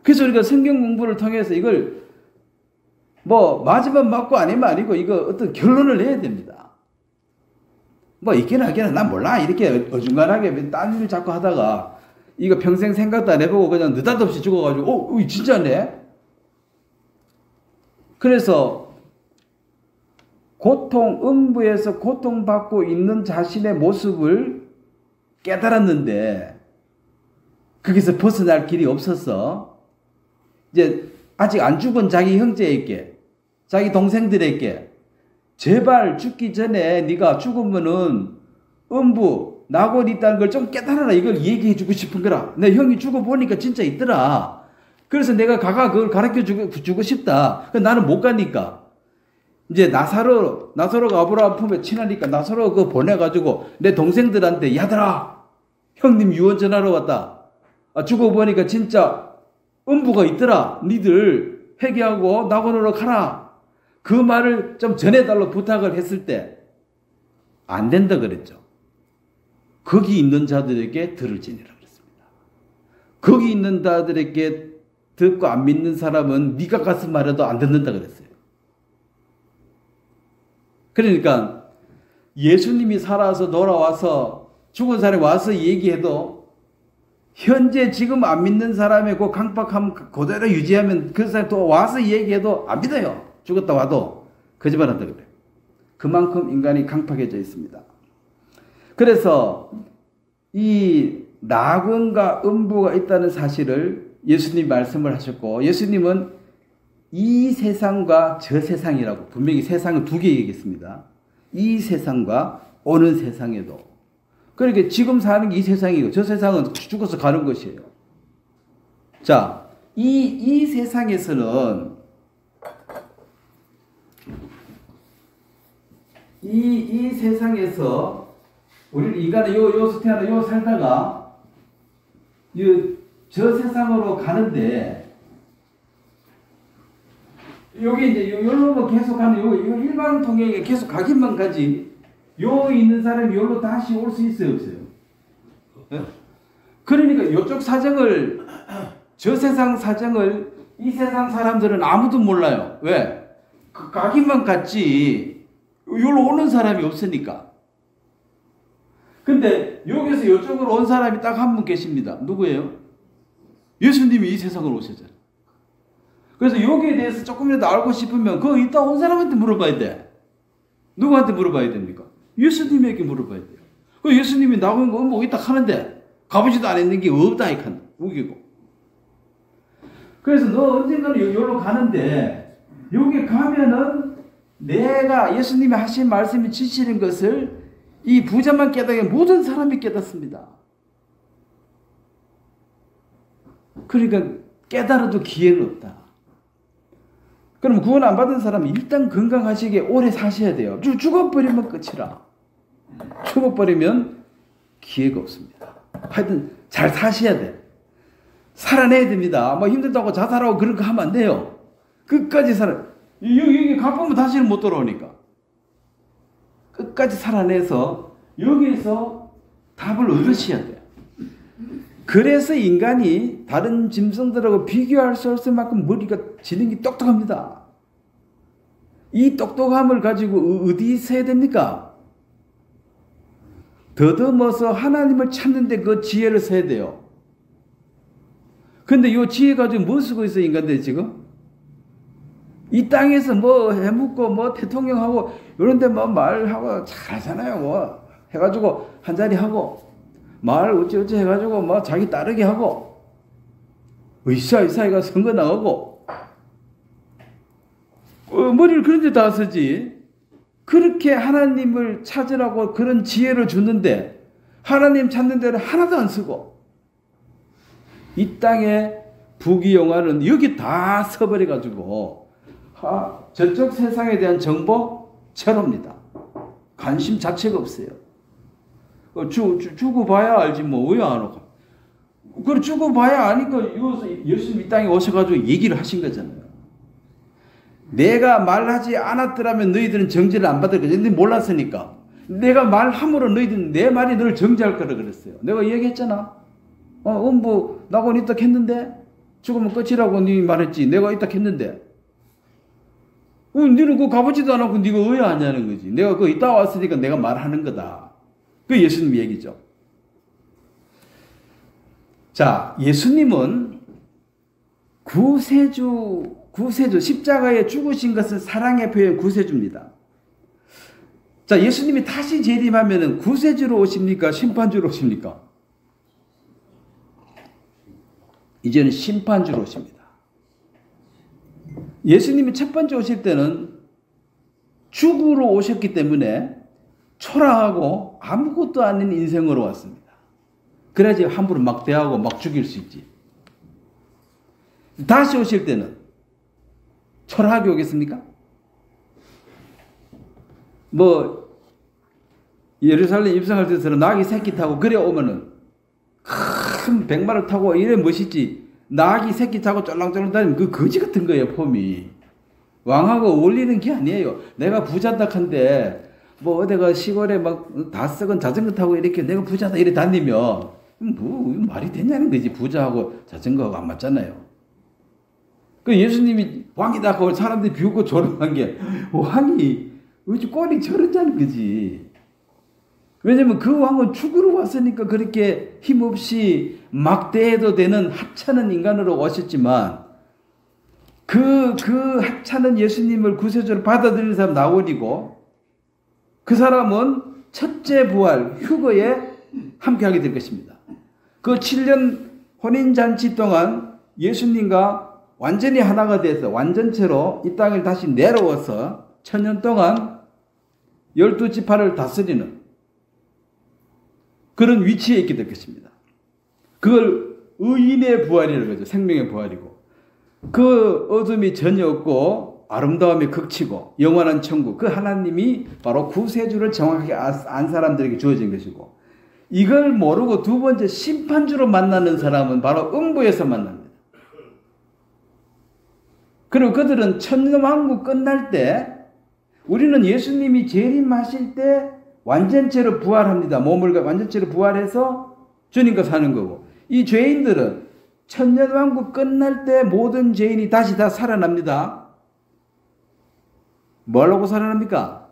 그래서 우리가 성경 공부를 통해서 이걸 뭐 맞으면 맞고 아니면 아니고 이거 어떤 결론을 내야 됩니다. 뭐 있기는 하기는 난 몰라 이렇게 어중간하게 딴 일 자꾸 하다가 이거 평생 생각도 안 해보고 그냥 느닷없이 죽어가지고 진짜네? 그래서 음부에서 고통받고 있는 자신의 모습을 깨달았는데 거기서 벗어날 길이 없어서 이제 아직 안 죽은 자기 형제에게 자기 동생들에게 제발 죽기 전에 네가 죽으면은 음부 낙원이 있다는 걸 좀 깨달아라 이걸 얘기해 주고 싶은 거라. 내 형이 죽어보니까 진짜 있더라. 그래서 내가 그걸 가르쳐 주고 싶다. 나는 못 가니까 이제 나사로가 아브라함 품에 친하니까 나사로 그거 보내가지고 내 동생들한테 야들아 형님 유언 전하러 왔다. 죽어보니까 진짜 음부가 있더라. 니들 회개하고 낙원으로 가라. 그 말을 좀 전해달라고 부탁을 했을 때 안 된다 그랬죠. 거기 있는 자들에게 들을지니라 그랬습니다. 거기 있는 자들에게 듣고 안 믿는 사람은 네가 가서 말해도 안 듣는다 그랬어요. 그러니까 예수님이 살아서 돌아와서 죽은 사람이 와서 얘기해도 현재 지금 안 믿는 사람의 그 강박함 그대로 유지하면 그 사람이 또 와서 얘기해도 안 믿어요. 죽었다 와도 거짓말한다 그래요. 그만큼 인간이 강팍해져 있습니다. 그래서 이 낙원과 음부가 있다는 사실을 예수님 말씀을 하셨고 예수님은 이 세상과 저 세상이라고 분명히 세상을 두 개 얘기했습니다. 이 세상과 오는 세상에도 그러니까 지금 사는 게 이 세상이고 저 세상은 죽어서 가는 것이에요. 자, 이 세상에서는 이 세상에서 우리 인간은 요 태어나 요 살다가 저 세상으로 가는데 여기 이제 요로 계속 가는 요 일반 통행에 계속 가기만 가지 요 있는 사람이 요로 다시 올 수 있어요, 없어요? 그러니까 요쪽 사정을 저 세상 사정을 이 세상 사람들은 아무도 몰라요. 왜? 가기만 갔지 요로 오는 사람이 없으니까. 근데 여기서 요쪽으로 온 사람이 딱 한 분 계십니다. 누구예요? 예수님이 이 세상으로 오셨잖아요. 그래서 여기에 대해서 조금이라도 알고 싶으면 그 이따 온 사람한테 물어봐야 돼. 누구한테 물어봐야 됩니까? 예수님에게 물어봐야 돼요. 그 예수님이 나온 거 뭐 이따 하는데 가보지도 않았는 게 없다 이 칸 우기고. 그래서 너 언젠가는 여기로 가는데 여기 가면은 내가 예수님이 하신 말씀이 지시는 것을 이 부자만 깨닫게 모든 사람이 깨닫습니다. 그러니까 깨달아도 기회는 없다. 그럼 구원 안 받은 사람은 일단 건강하시게 오래 사셔야 돼요. 죽어버리면 끝이라. 죽어버리면 기회가 없습니다. 하여튼 잘 사셔야 돼. 살아내야 됩니다. 뭐 힘들다고 자살하고 그런 거 하면 안 돼요. 끝까지 여기 가보면 다시는 못 돌아오니까. 끝까지 살아내서 여기에서 답을 얻으셔야 돼요. 그래서 인간이 다른 짐승들하고 비교할 수 없을 만큼 머리가 지능이 똑똑합니다. 이 똑똑함을 가지고 어디 써야 됩니까? 더듬어서 하나님을 찾는데 그 지혜를 써야 돼요. 근데 이 지혜 가지고 뭐 쓰고 있어 인간들이 지금? 이 땅에서 뭐 해먹고 뭐 대통령하고 이런데 뭐 말하고 잘하잖아요. 뭐 해가지고 한자리 하고 말 어찌어찌 해가지고 뭐 자기 따르게 하고 의사가 선거 나가고 머리를 그런 데 다 쓰지. 그렇게 하나님을 찾으라고 그런 지혜를 주는데 하나님 찾는 데는 하나도 안 쓰고 이 땅에 부귀영화는 여기 다 써버려가지고 저쪽 세상에 대한 정보 제로입니다. 관심 자체가 없어요. 주고 봐야 알지 뭐 왜 안 오고. 그걸 주고 봐야 아니까 예수님 이 땅에 오셔가지고 얘기를 하신 거잖아요. 내가 말하지 않았더라면 너희들은 정죄를 안 받을 거지. 근데 몰랐으니까. 내가 말함으로 너희들은 내 말이 너를 정죄할 거라 그랬어요. 내가 얘기했잖아. 음부 나고는 이따 했는데 죽으면 끝이라고 네 말했지. 내가 이따 했는데. 너는 그거 가보지도 않았고 네가 왜 하냐는 거지. 내가 그거 이따 왔으니까 내가 말하는 거다. 그 예수님 얘기죠. 자, 예수님은 구세주 십자가에 죽으신 것은 사랑의 표현 구세주입니다. 자, 예수님이 다시 재림하면은 구세주로 오십니까? 심판주로 오십니까? 이제는 심판주로 오십니다. 예수님이 첫 번째 오실 때는 죽으러 오셨기 때문에 초라하고 아무것도 아닌 인생으로 왔습니다. 그래야지 함부로 막 대하고 막 죽일 수 있지. 다시 오실 때는 초라하게 오겠습니까? 뭐 예루살렘 입성할 때처럼 나귀 새끼 타고 그래 오면은 큰 백마를 타고 이래 멋있지. 나귀 새끼 타고 쫄랑쫄랑 다니면 그 거지 같은 거예요. 폼이. 왕하고 어울리는 게 아니에요. 내가 부자다 한데 뭐 어디가 시골에 막 다 썩은 자전거 타고 이렇게 내가 부자다 이래 다니면 뭐 말이 되냐는 거지. 부자하고 자전거하고 안 맞잖아요. 그 예수님이 왕이다 하고 사람들이 비웃고 조롱한 게 왕이 어찌 꼴이 저러자는 거지. 왜냐면 그 왕은 죽으러 왔으니까 그렇게 힘없이 막대해도 되는 하찮은 인간으로 오셨지만 그 하찮은 예수님을 구세주로 받아들이는 사람 나오리고 그 사람은 첫째 부활 휴거에 함께하게 될 것입니다. 그 7년 혼인잔치 동안 예수님과 완전히 하나가 돼서 완전체로 이 땅을 다시 내려와서 1000년 동안 12지파를 다스리는 그런 위치에 있게 될 것입니다. 그걸 의인의 부활이라고 하죠. 생명의 부활이고 그 어둠이 전혀 없고 아름다움에 극치고 영원한 천국, 그 하나님이 바로 구세주를 정확하게 안 사람들에게 주어진 것이고, 이걸 모르고 두 번째 심판주로 만나는 사람은 바로 음부에서 만납니다. 그리고 그들은 천년왕국 끝날 때, 우리는 예수님이 재림하실 때 완전체로 부활합니다. 몸을 완전체로 부활해서 주님과 사는 거고, 이 죄인들은 천년왕국 끝날 때 모든 죄인이 다시 다 살아납니다. 뭐라고 살아납니까?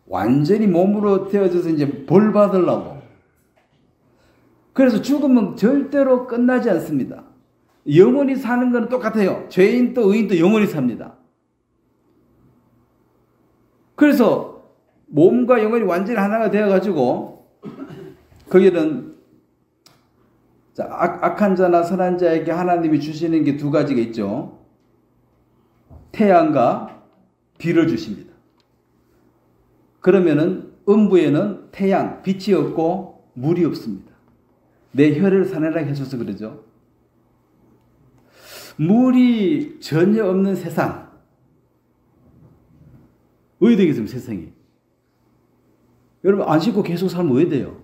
완전히 몸으로 태어져서 이제 벌 받으려고. 그래서 죽음은 절대로 끝나지 않습니다. 영원히 사는 건 똑같아요. 죄인도 의인도 영원히 삽니다. 그래서 몸과 영혼이 완전히 하나가 되어가지고, 거기는 악한 자나 선한 자에게 하나님이 주시는 게 두 가지가 있죠. 태양과 비를 주십니다. 그러면은 음부에는 태양, 빛이 없고 물이 없습니다. 내 혀를 사내라게 해줘서 그러죠. 물이 전혀 없는 세상. 어디 되겠습니까, 세상이? 여러분, 안 씻고 계속 살면 왜 돼요?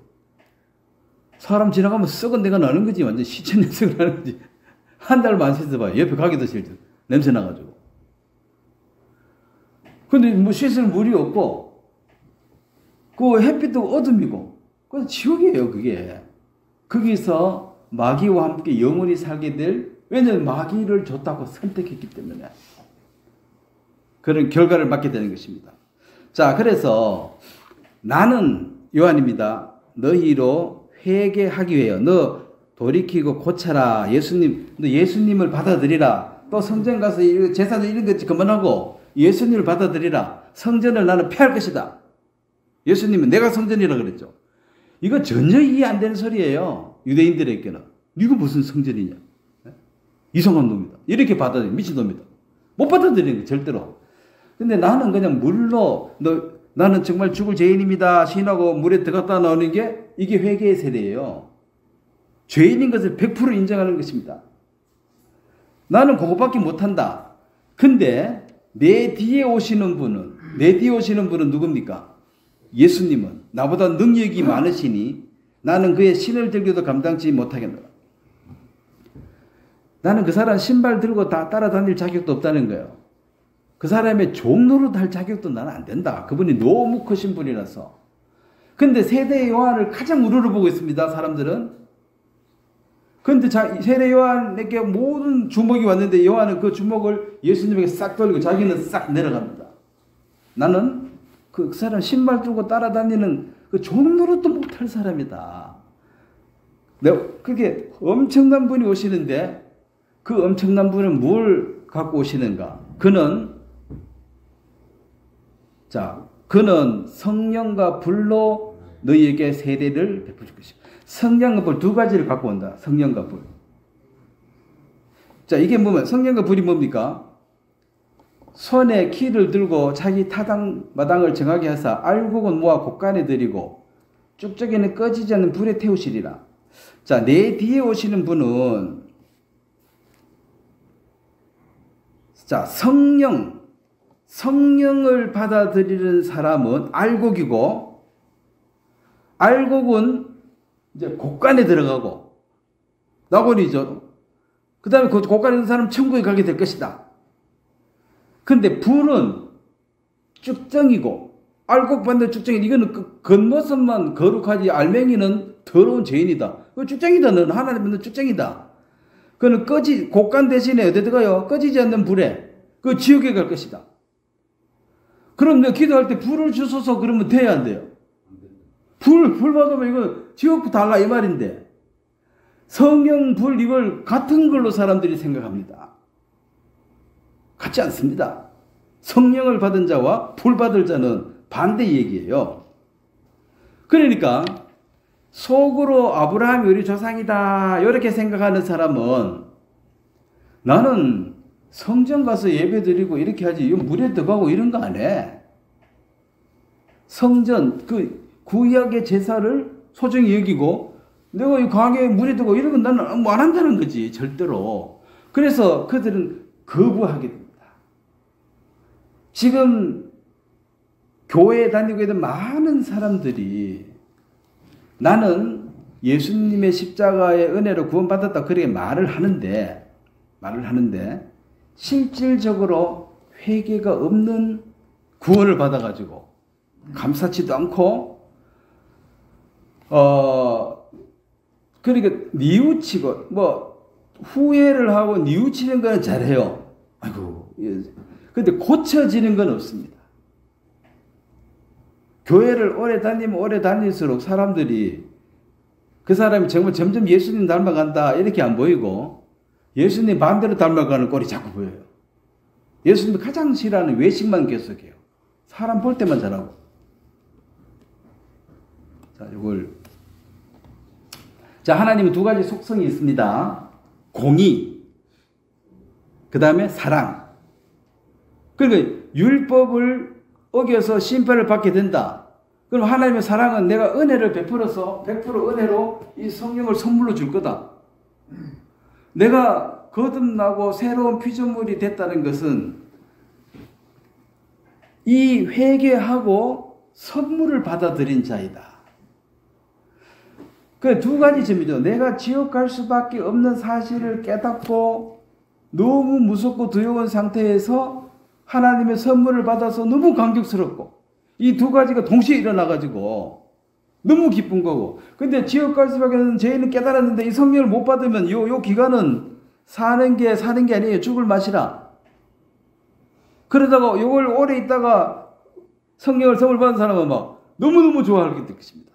사람 지나가면 썩은 데가 나는 거지. 완전 시체 냄새가 나는 거지. 한 달만 안 씻어봐요. 옆에 가기도 싫죠. 냄새 나가지고. 근데 뭐 씻을 물이 없고, 그 햇빛도 어둠이고, 그건 지옥이에요, 그게. 거기서 마귀와 함께 영원히 살게 될, 왜냐하면 마귀를 좋다고 선택했기 때문에 그런 결과를 맞게 되는 것입니다. 자, 그래서 나는 요한입니다. 너희로 회개하기 위하여 너 돌이키고 고쳐라. 너 예수님을 받아들이라. 또 성전 가서 제사도 이런 것 그만하고 예수님을 받아들이라. 성전을 나는 폐할 것이다. 예수님은 내가 성전이라 그랬죠. 이거 전혀 이해 안 되는 소리예요. 유대인들에게는. 이거 무슨 성전이냐. 이상한 놈이다. 이렇게 받아들여. 미친놈이다. 못 받아들이는 거예요, 절대로. 근데 나는 그냥 물로, 나는 정말 죽을 죄인입니다. 시인하고 물에 들어갔다 나오는 게 이게 회개의 세례예요. 죄인인 것을 100% 인정하는 것입니다. 나는 그것밖에 못한다. 근데 내 뒤에 오시는 분은 누굽니까? 예수님은 나보다 능력이 많으시니 나는 그의 신을 들기도 감당치 못하겠노라. 나는 그 사람 신발 들고 다 따라다닐 자격도 없다는 거예요. 그 사람의 종로로 달 자격도 나는 안 된다. 그분이 너무 크신 분이라서. 근데 세대 요한을 가장 우러러 보고 있습니다, 사람들은. 근데 세례 요한에게 모든 주목이 왔는데 요한은 그 주목을 예수님에게 싹 돌리고 자기는 싹 내려갑니다. 나는 그 사람 신발 들고 따라다니는 그 종로로도 못할 사람이다. 그게 엄청난 분이 오시는데 그 엄청난 분은 뭘 갖고 오시는가? 그는 성령과 불로 너희에게 세례를 베풀 것이다. 성령과 불 두 가지를 갖고 온다. 성령과 불. 자, 이게 뭐면 성령과 불이 뭡니까? 손에 키를 들고 자기 마당을 정하게 하사 알곡은 모아 곳간에 들이고 쭉쭉이는 꺼지지 않는 불에 태우시리라. 자, 내 뒤에 오시는 분은 성령을 받아들이는 사람은 알곡이고, 알곡은 이제 곳간에 들어가고, 낙원이죠. 그 다음에 그 곳간에 있는 사람은 천국에 가게 될 것이다. 근데 불은 쭉정이고, 알곡 받는 쭉정이, 이거는 그 겉모습만 거룩하지, 알맹이는 더러운 죄인이다. 그 쭉정이다. 너는 하나님 믿는 쭉정이다. 그는 곳간 대신에 어디 들어가요? 꺼지지 않는 불에, 그 지옥에 갈 것이다. 그럼 내가 기도할 때 불을 주소서 그러면 돼야 안 돼요? 불 받으면 이거 지옥부터 달라 이 말인데, 성령, 불 이걸 같은 걸로 사람들이 생각합니다. 같지 않습니다. 성령을 받은 자와 불 받을 자는 반대 얘기예요. 그러니까 속으로 아브라함이 우리 조상이다 이렇게 생각하는 사람은 나는 성전 가서 예배 드리고 이렇게 하지 이거 물에 들어가고 이런 거 안 해. 성전 그 구약의 제사를 소중히 여기고 내가 이 강에 물에 들어가고 이런 건 나는 뭐 안 한다는 거지 절대로. 그래서 그들은 거부하게 됩니다. 지금 교회에 다니고 있는 많은 사람들이 나는 예수님의 십자가의 은혜로 구원받았다 그렇게 말을 하는데 실질적으로 회개가 없는 구원을 받아가지고 감사치도 않고 그러니까 뉘우치고 뭐 후회를 하고 뉘우치는 건 잘해요. 아이고, 근데 고쳐지는 건 없습니다. 교회를 오래 다니면 오래 다닐수록 사람들이 그 사람이 정말 점점 예수님 닮아간다 이렇게 안 보이고 예수님 반대로 닮아가는 꼴이 자꾸 보여요. 예수님이 가장 싫어하는 외식만 계속해요. 사람 볼 때만 잘하고. 자, 하나님은 두 가지 속성이 있습니다. 공의, 그 다음에 사랑. 그러니까 율법을 어겨서 심판을 받게 된다. 그럼 하나님의 사랑은 내가 은혜를 베풀어서 100% 은혜로 이 성령을 선물로 줄 거다. 내가 거듭나고 새로운 피조물이 됐다는 것은 이 회개하고 선물을 받아들인 자이다. 그 두 가지 점이죠. 내가 지옥 갈 수밖에 없는 사실을 깨닫고 너무 무섭고 두려운 상태에서 하나님의 선물을 받아서 너무 감격스럽고 이 두 가지가 동시에 일어나가지고 너무 기쁜 거고. 근데 지옥 갈 수밖에 없는 죄인은 깨달았는데 이 성령을 못 받으면 요 기간은 사는 게 아니에요. 죽을 맛이라. 그러다가 요걸 오래 있다가 성령을 선물 받은 사람은 막 너무너무 좋아할 것입니다.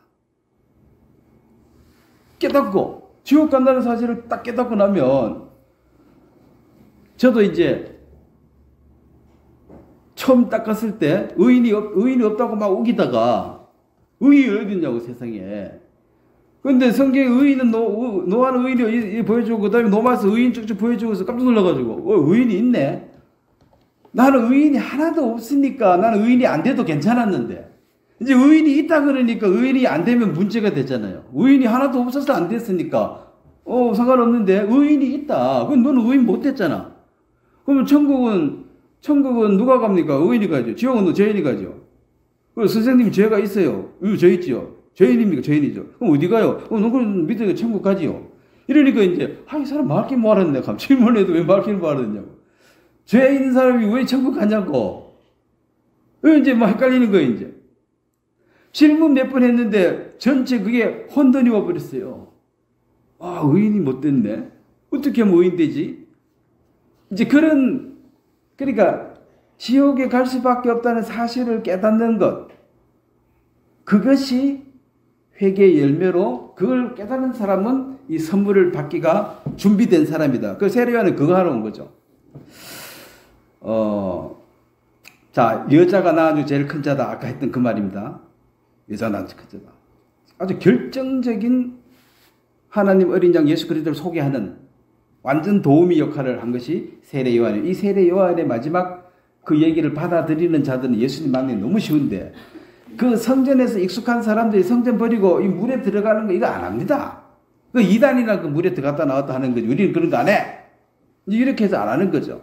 깨닫고 지옥 간다는 사실을 딱 깨닫고 나면 저도 이제 처음 딱 갔을 때 의인이 없다고 막 우기다가 의인이 어디 있냐고 세상에. 근데 성경에 의인은 노아는 의인이 보여주고 그 다음에 노마에서 의인 쭉쭉 보여주고 해서 깜짝 놀라가지고 의인이 있네. 나는 의인이 하나도 없으니까 나는 의인이 안 돼도 괜찮았는데 이제 의인이 있다 그러니까 의인이 안 되면 문제가 되잖아요. 의인이 하나도 없어서 안 됐으니까 상관없는데 의인이 있다. 그럼 너는 의인 못 됐잖아. 그러면 천국은 누가 갑니까? 의인이 가죠. 지옥은 죄인이 가죠. 그리고 선생님 죄가 있어요. 죄 있지요. 죄인입니까? 죄인이죠. 그럼 어디 가요? 너는 믿으니까 천국 가지요. 이러니까 이제 이 사람 말길 뭐 알았네. 질문해도 왜 말길 뭐 알았냐고. 죄 있는 사람이 왜 천국 가냐고. 이제 뭐 헷갈리는 거예요. 이제 질문 몇 번 했는데 전체 그게 혼돈이 와버렸어요. 의인이 못 됐네. 어떻게 하면 의인 되지? 이제 그러니까 지옥에 갈 수밖에 없다는 사실을 깨닫는 것, 그것이 회개의 열매로 그걸 깨닫는 사람은 이 선물을 받기가 준비된 사람이다. 그 세례요한은 그거 하러 온 거죠. 자, 여자가 낳아준 제일 큰 자다. 아까 했던 그 말입니다. 여자가 낳아준 큰 자다. 아주 결정적인 하나님 어린 양 예수 그리스도를 소개하는 완전 도우미 역할을 한 것이 세례 요한이에요. 이 세례 요한의 마지막 그 얘기를 받아들이는 자들은 예수님 만나기 너무 쉬운데 그 성전에서 익숙한 사람들이 성전 버리고 이 물에 들어가는 거 이거 안 합니다. 그 이단이나 그 물에 들어갔다 나왔다 하는 거지. 우리는 그런 거 안 해. 이렇게 해서 안 하는 거죠.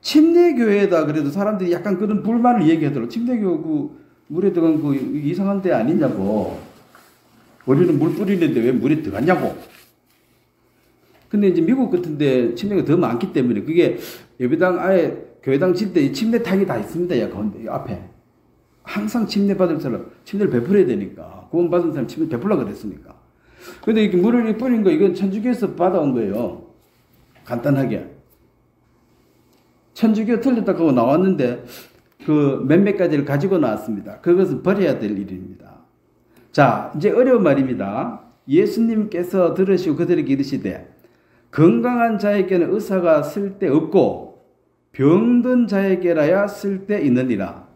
침례교회에다 그래도 사람들이 약간 그런 불만을 얘기하더라고. 침례교 그 물에 들어간 그 이상한 데 아니냐고. 우리는 물 뿌리는데 왜 물에 들어갔냐고. 근데 이제 미국 같은데 침례가 더 많기 때문에 그게 예배당 아예 교회당 질 때 침례탕이 다 있습니다. 야 가운데 앞에 항상 침례 받을 사람 침례를 베풀어야 되니까 구원 받은 사람 침례 베풀라 그랬으니까. 근데 이렇게 물을 뿌린 거 이건 천주교에서 받아온 거예요. 간단하게 천주교 틀렸다고 하고 나왔는데 그 몇몇 가지를 가지고 나왔습니다. 그것은 버려야 될 일입니다. 자, 이제 어려운 말입니다. 예수님께서 들으시고 그들에게 이르시되 건강한 자에게는 의사가 쓸데없고 병든 자에게라야 쓸데있느니라.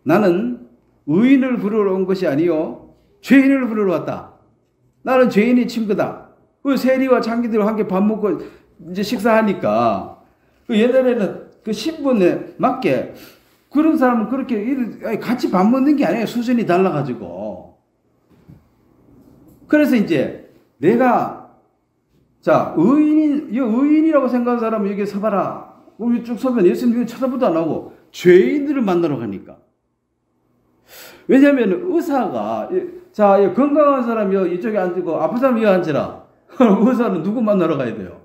나는 의인을 부르러 온 것이 아니요 죄인을 부르러 왔다. 나는 죄인의 친구다. 그 세리와 창기들과 함께 밥 먹고 이제 식사하니까 그 옛날에는 그 신분에 맞게 그런 사람은 그렇게 같이 밥 먹는 게 아니에요. 수준이 달라가지고. 그래서 이제 내가 자 의인이라고 생각하는 사람은 여기 서봐라. 여기 쭉 서면 예수님 쳐다보도 안 하고 죄인들을 만나러 가니까. 왜냐하면 의사가 자 건강한 사람이 이쪽에 앉고 아픈 사람이 여기 앉으라. 의사는 누구 만나러 가야 돼요?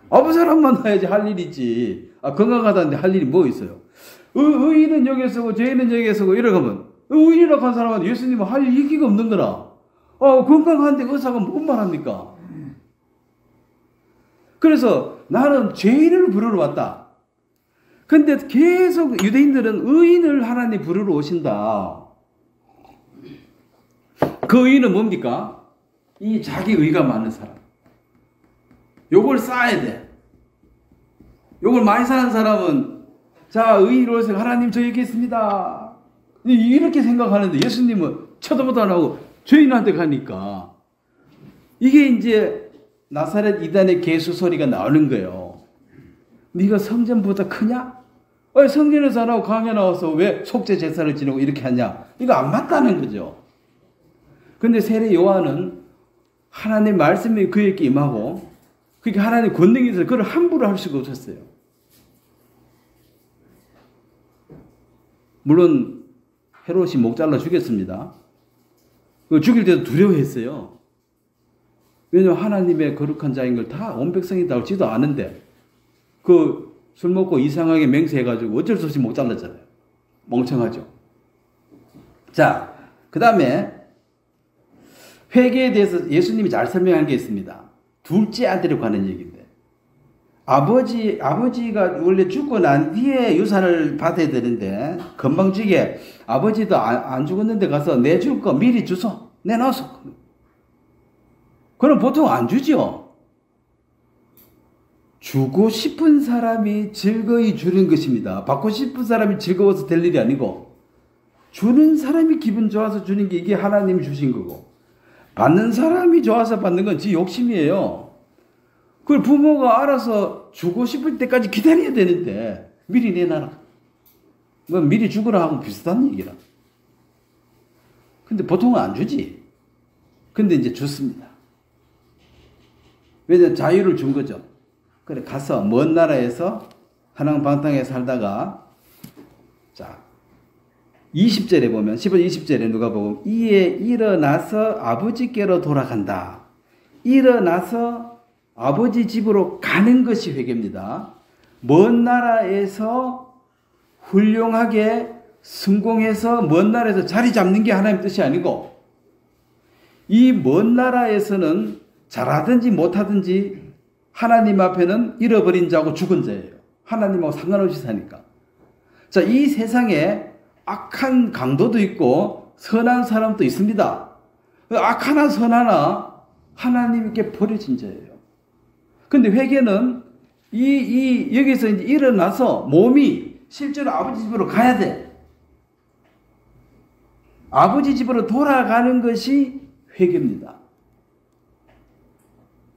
아픈 사람 만나야지 할 일이지. 건강하다는데 할 일이 뭐 있어요? 의인은 여기에 서고 죄인은 여기에 서고 이러가면 의인이라고 한 사람은 예수님은 할 얘기가 없는 거라. 건강한데 의사가 뭔 말합니까? 그래서 나는 죄인을 부르러 왔다. 근데 계속 유대인들은 의인을 하나님 부르러 오신다. 그 의인은 뭡니까? 이 자기 의가 많은 사람. 요걸 쌓아야 돼. 요걸 많이 사는 사람은 자 의인으로 오세요. 하나님 저 여기 있습니다. 이렇게 생각하는데 예수님은 쳐다보도 안 하고 죄인한테 가니까 이게 이제 나사렛 이단의 개수 소리가 나오는 거예요. 네가 성전보다 크냐? 성전에서 안 하고 강에 나와서 왜 속죄 제사를 지내고 이렇게 하냐? 이거 안 맞다는 거죠. 근데 세례 요한은 하나님의 말씀이 그에게 임하고 그게 하나님의 권능이 있어서 그걸 함부로 할 수가 없었어요. 물론 헤롯이 목 잘라 죽였습니다. 죽일 때도 두려워했어요. 왜냐하면 하나님의 거룩한 자인 걸 다 온 백성이 다 알지도 않은데 술 먹고 이상하게 맹세해가지고 어쩔 수 없이 목 잘랐잖아요. 멍청하죠. 자, 그 다음에 회개에 대해서 예수님이 잘 설명한 게 있습니다. 둘째 아들에 관한 얘기인데 아버지가 원래 죽고 난 뒤에 유산을 받아야 되는데 건방지게 아버지도 안 죽었는데 가서 내줄 거 미리 주소 내놔서 그럼 보통 안 주죠. 주고 싶은 사람이 즐거이 주는 것입니다. 받고 싶은 사람이 즐거워서 될 일이 아니고 주는 사람이 기분 좋아서 주는 게 이게 하나님이 주신 거고 받는 사람이 좋아서 받는 건 지 욕심이에요. 그걸 부모가 알아서 주고 싶을 때까지 기다려야 되는데 미리 내놔라. 뭐 미리 주거라 하고 비슷한 얘기라. 근데 보통은 안 주지. 근데 이제 줬습니다. 왜냐면 자유를 준 거죠. 그래 가서 먼 나라에서 한왕방탕에 살다가 자 20절에 보면 15절 20절에 누가 보면 이에 일어나서 아버지께로 돌아간다. 일어나서 아버지 집으로 가는 것이 회개입니다. 먼 나라에서 훌륭하게 성공해서 먼 나라에서 자리 잡는 게 하나님 뜻이 아니고 이 먼 나라에서는 잘하든지 못하든지 하나님 앞에는 잃어버린 자고 죽은 자예요. 하나님하고 상관없이 사니까. 자, 이 세상에 악한 강도도 있고 선한 사람도 있습니다. 악하나 선하나 하나님께 버려진 자예요. 근데 회개는 여기서 이제 일어나서 몸이 실제로 아버지 집으로 가야 돼. 아버지 집으로 돌아가는 것이 회개입니다.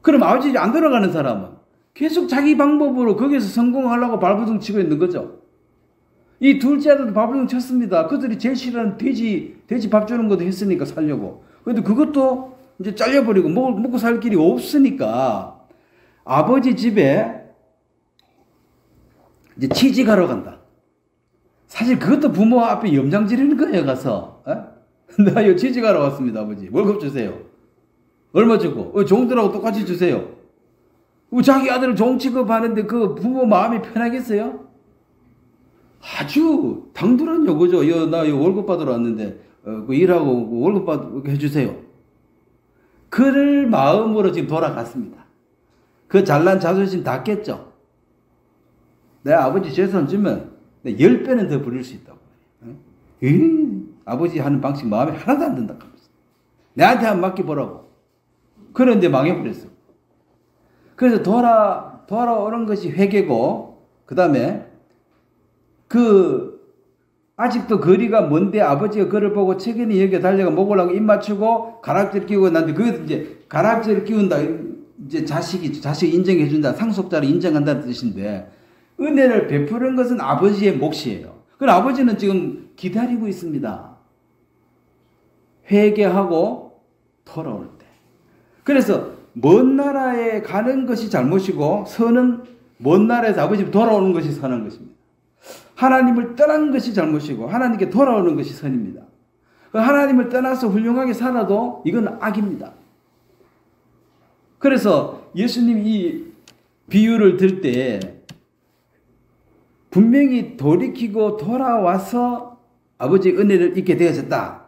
그럼 아버지 집 안 돌아가는 사람은 계속 자기 방법으로 거기서 성공하려고 발버둥 치고 있는 거죠. 이 둘째 아들도 발버둥 쳤습니다. 그들이 제일 싫어하는 돼지 밥 주는 것도 했으니까 살려고. 그런데 그것도 이제 잘려버리고 먹고 살 길이 없으니까 아버지 집에 이제 취직하러 간다. 사실 그것도 부모 앞에 염장 지르는 거예요. 가서 나 이거 취직하러 왔습니다. 아버지 월급 주세요. 얼마 주고 종들하고 똑같이 주세요. 자기 아들을 종 취급하는데 그 부모 마음이 편하겠어요? 아주 당돌한 요구죠. 나 월급 받으러 왔는데 일하고 월급 받게 해주세요. 그럴 마음으로 지금 돌아갔습니다. 그 잘난 자존심 다 깼죠. 내 아버지 재산 주면 10배는 더 부릴 수 있다고. 아버지 하는 방식 마음에 하나도 안 든다. 내한테 한번 맡겨보라고. 그런데 망해버렸어. 그래서 돌아오는 것이 회개고, 그 다음에 아직도 거리가 먼데 아버지가 그를 보고 책임이 여기에 달려가 먹으려고 입 맞추고 가락지를 끼우고 났는데 그것도 이제 가락지를 끼운다. 이제 자식이 인정해준다. 상속자를 인정한다는 뜻인데 은혜를 베푸는 것은 아버지의 몫이에요. 그럼 아버지는 지금 기다리고 있습니다. 회개하고 돌아올 때. 그래서 먼 나라에 가는 것이 잘못이고 선은 먼 나라에서 아버지 돌아오는 것이 선한 것입니다. 하나님을 떠난 것이 잘못이고 하나님께 돌아오는 것이 선입니다. 하나님을 떠나서 훌륭하게 살아도 이건 악입니다. 그래서 예수님이 이 비유를 들 때 분명히 돌이키고 돌아와서 아버지의 은혜를 잊게 되어졌다.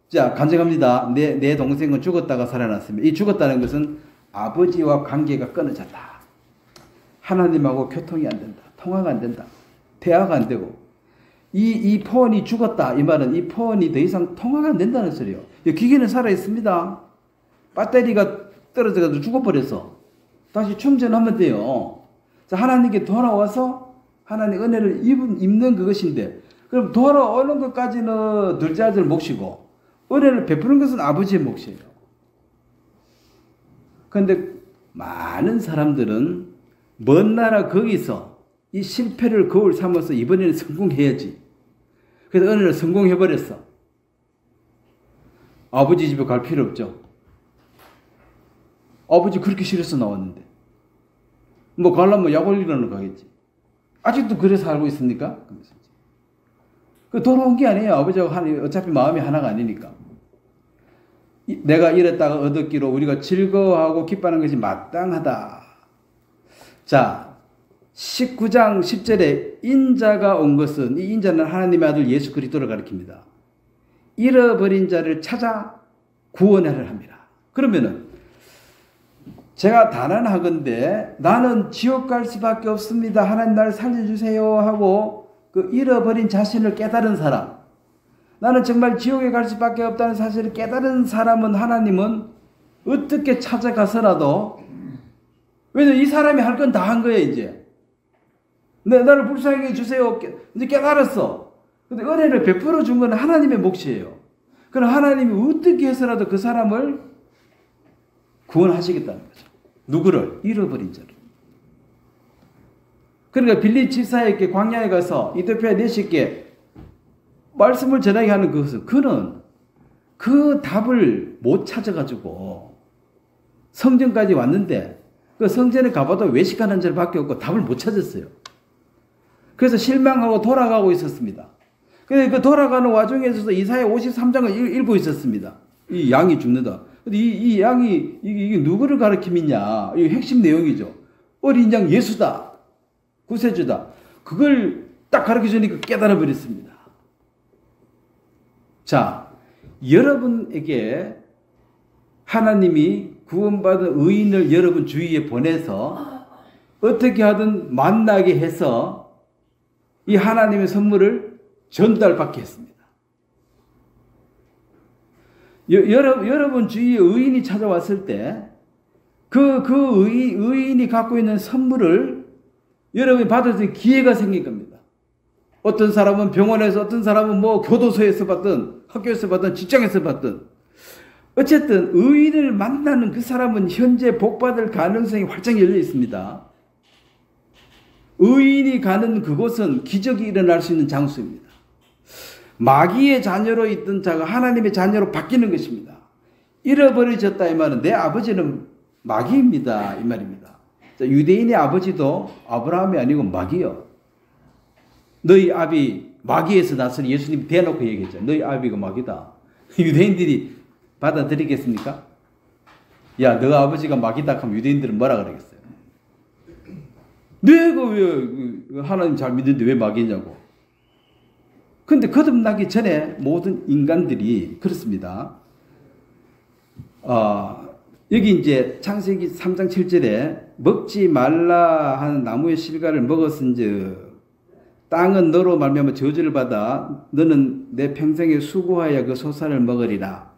자, 간증합니다. 내 동생은 죽었다가 살아났습니다. 이 죽었다는 것은 아버지와 관계가 끊어졌다. 하나님하고 교통이 안 된다. 통화가 안 된다. 대화가 안 되고. 이 폰이 죽었다. 이 말은 이 폰이 더 이상 통화가 안 된다는 소리예요. 기계는 살아있습니다. 배터리가 떨어져가지고 죽어버려서 다시 충전하면 돼요. 자, 하나님께 돌아와서 하나님 은혜를 입는 그것인데, 그럼 돌아오는 것까지는 둘째 아들 몫이고 은혜를 베푸는 것은 아버지의 몫이에요. 그런데 많은 사람들은 먼 나라 거기서 이 실패를 거울 삼아서 이번에는 성공해야지. 그래서 은혜를 성공해버렸어. 아버지 집에 갈 필요 없죠. 아버지 그렇게 싫어서 나왔는데 뭐 가려면 약 올리러는 가겠지. 아직도 그래 살고 있습니까? 돌아온 게 아니에요. 아버지하고 어차피 마음이 하나가 아니니까. 내가 이랬다가 얻었기로 우리가 즐거워하고 기뻐하는 것이 마땅하다. 자, 19장 10절에 인자가 온 것은, 이 인자는 하나님의 아들 예수 그리스도를 가리킵니다. 잃어버린 자를 찾아 구원하려 합니다. 그러면은 제가 단언하건대 나는 지옥 갈 수밖에 없습니다. 하나님 나를 살려주세요 하고 그 잃어버린 자신을 깨달은 사람, 나는 정말 지옥에 갈 수밖에 없다는 사실을 깨달은 사람은 하나님은 어떻게 찾아가서라도, 왜냐면 이 사람이 할 건 다 한 거예요. 이제 나를 불쌍히 해주세요. 이제 깨달았어. 근데 은혜를 베풀어 준 건 하나님의 몫이에요. 그럼 하나님이 어떻게 해서라도 그 사람을 구원하시겠다는 거죠. 누구를? 잃어버린 자를. 그러니까 빌립 집사에게 광야에 가서 이디오피아 내시께 말씀을 전하게 하는 그것은, 그는 그 답을 못 찾아가지고 성전까지 왔는데 그 성전에 가봐도 외식하는 자밖에 없고 답을 못 찾았어요. 그래서 실망하고 돌아가고 있었습니다. 그 돌아가는 와중에 있어서 이사야 53장을 읽고 있었습니다. 이 양이 죽는다. 근데 이 양이 이게 누구를 가리킴이냐? 이 핵심 내용이죠. 어린 양 예수다. 구세주다. 그걸 딱 가르쳐 주니까 깨달아 버렸습니다. 자, 여러분에게 하나님이 구원받은 의인을 여러분 주위에 보내서 어떻게 하든 만나게 해서 이 하나님의 선물을 전달받게 했습니다. 여러분 주위에 의인이 찾아왔을 때 그 의인이 갖고 있는 선물을 여러분이 받을 수 있는 기회가 생길 겁니다. 어떤 사람은 병원에서, 어떤 사람은 뭐 교도소에서 받든 학교에서 받든 직장에서 받든, 어쨌든 의인을 만나는 그 사람은 현재 복받을 가능성이 활짝 열려 있습니다. 의인이 가는 그곳은 기적이 일어날 수 있는 장소입니다. 마귀의 자녀로 있던 자가 하나님의 자녀로 바뀌는 것입니다. 잃어버려졌다 이 말은 내 아버지는 마귀입니다 이 말입니다. 자, 유대인의 아버지도 아브라함이 아니고 마귀요. 너희 아비 마귀에서 났으니 예수님이 대놓고 얘기했죠. 너희 아비가 마귀다. 유대인들이 받아들이겠습니까? 야, 너 아버지가 마귀다 하면 유대인들은 뭐라 그러겠어요? 내가 왜 하나님 잘 믿는데 왜 마귀냐고. 근데 거듭나기 전에 모든 인간들이 그렇습니다. 여기 이제 창세기 3장 7절에 먹지 말라 하는 나무의 실과를 먹었은즉 땅은 너로 말미암아 저주를 받아 너는 내 평생에 수고하여 그 소산을 먹으리라.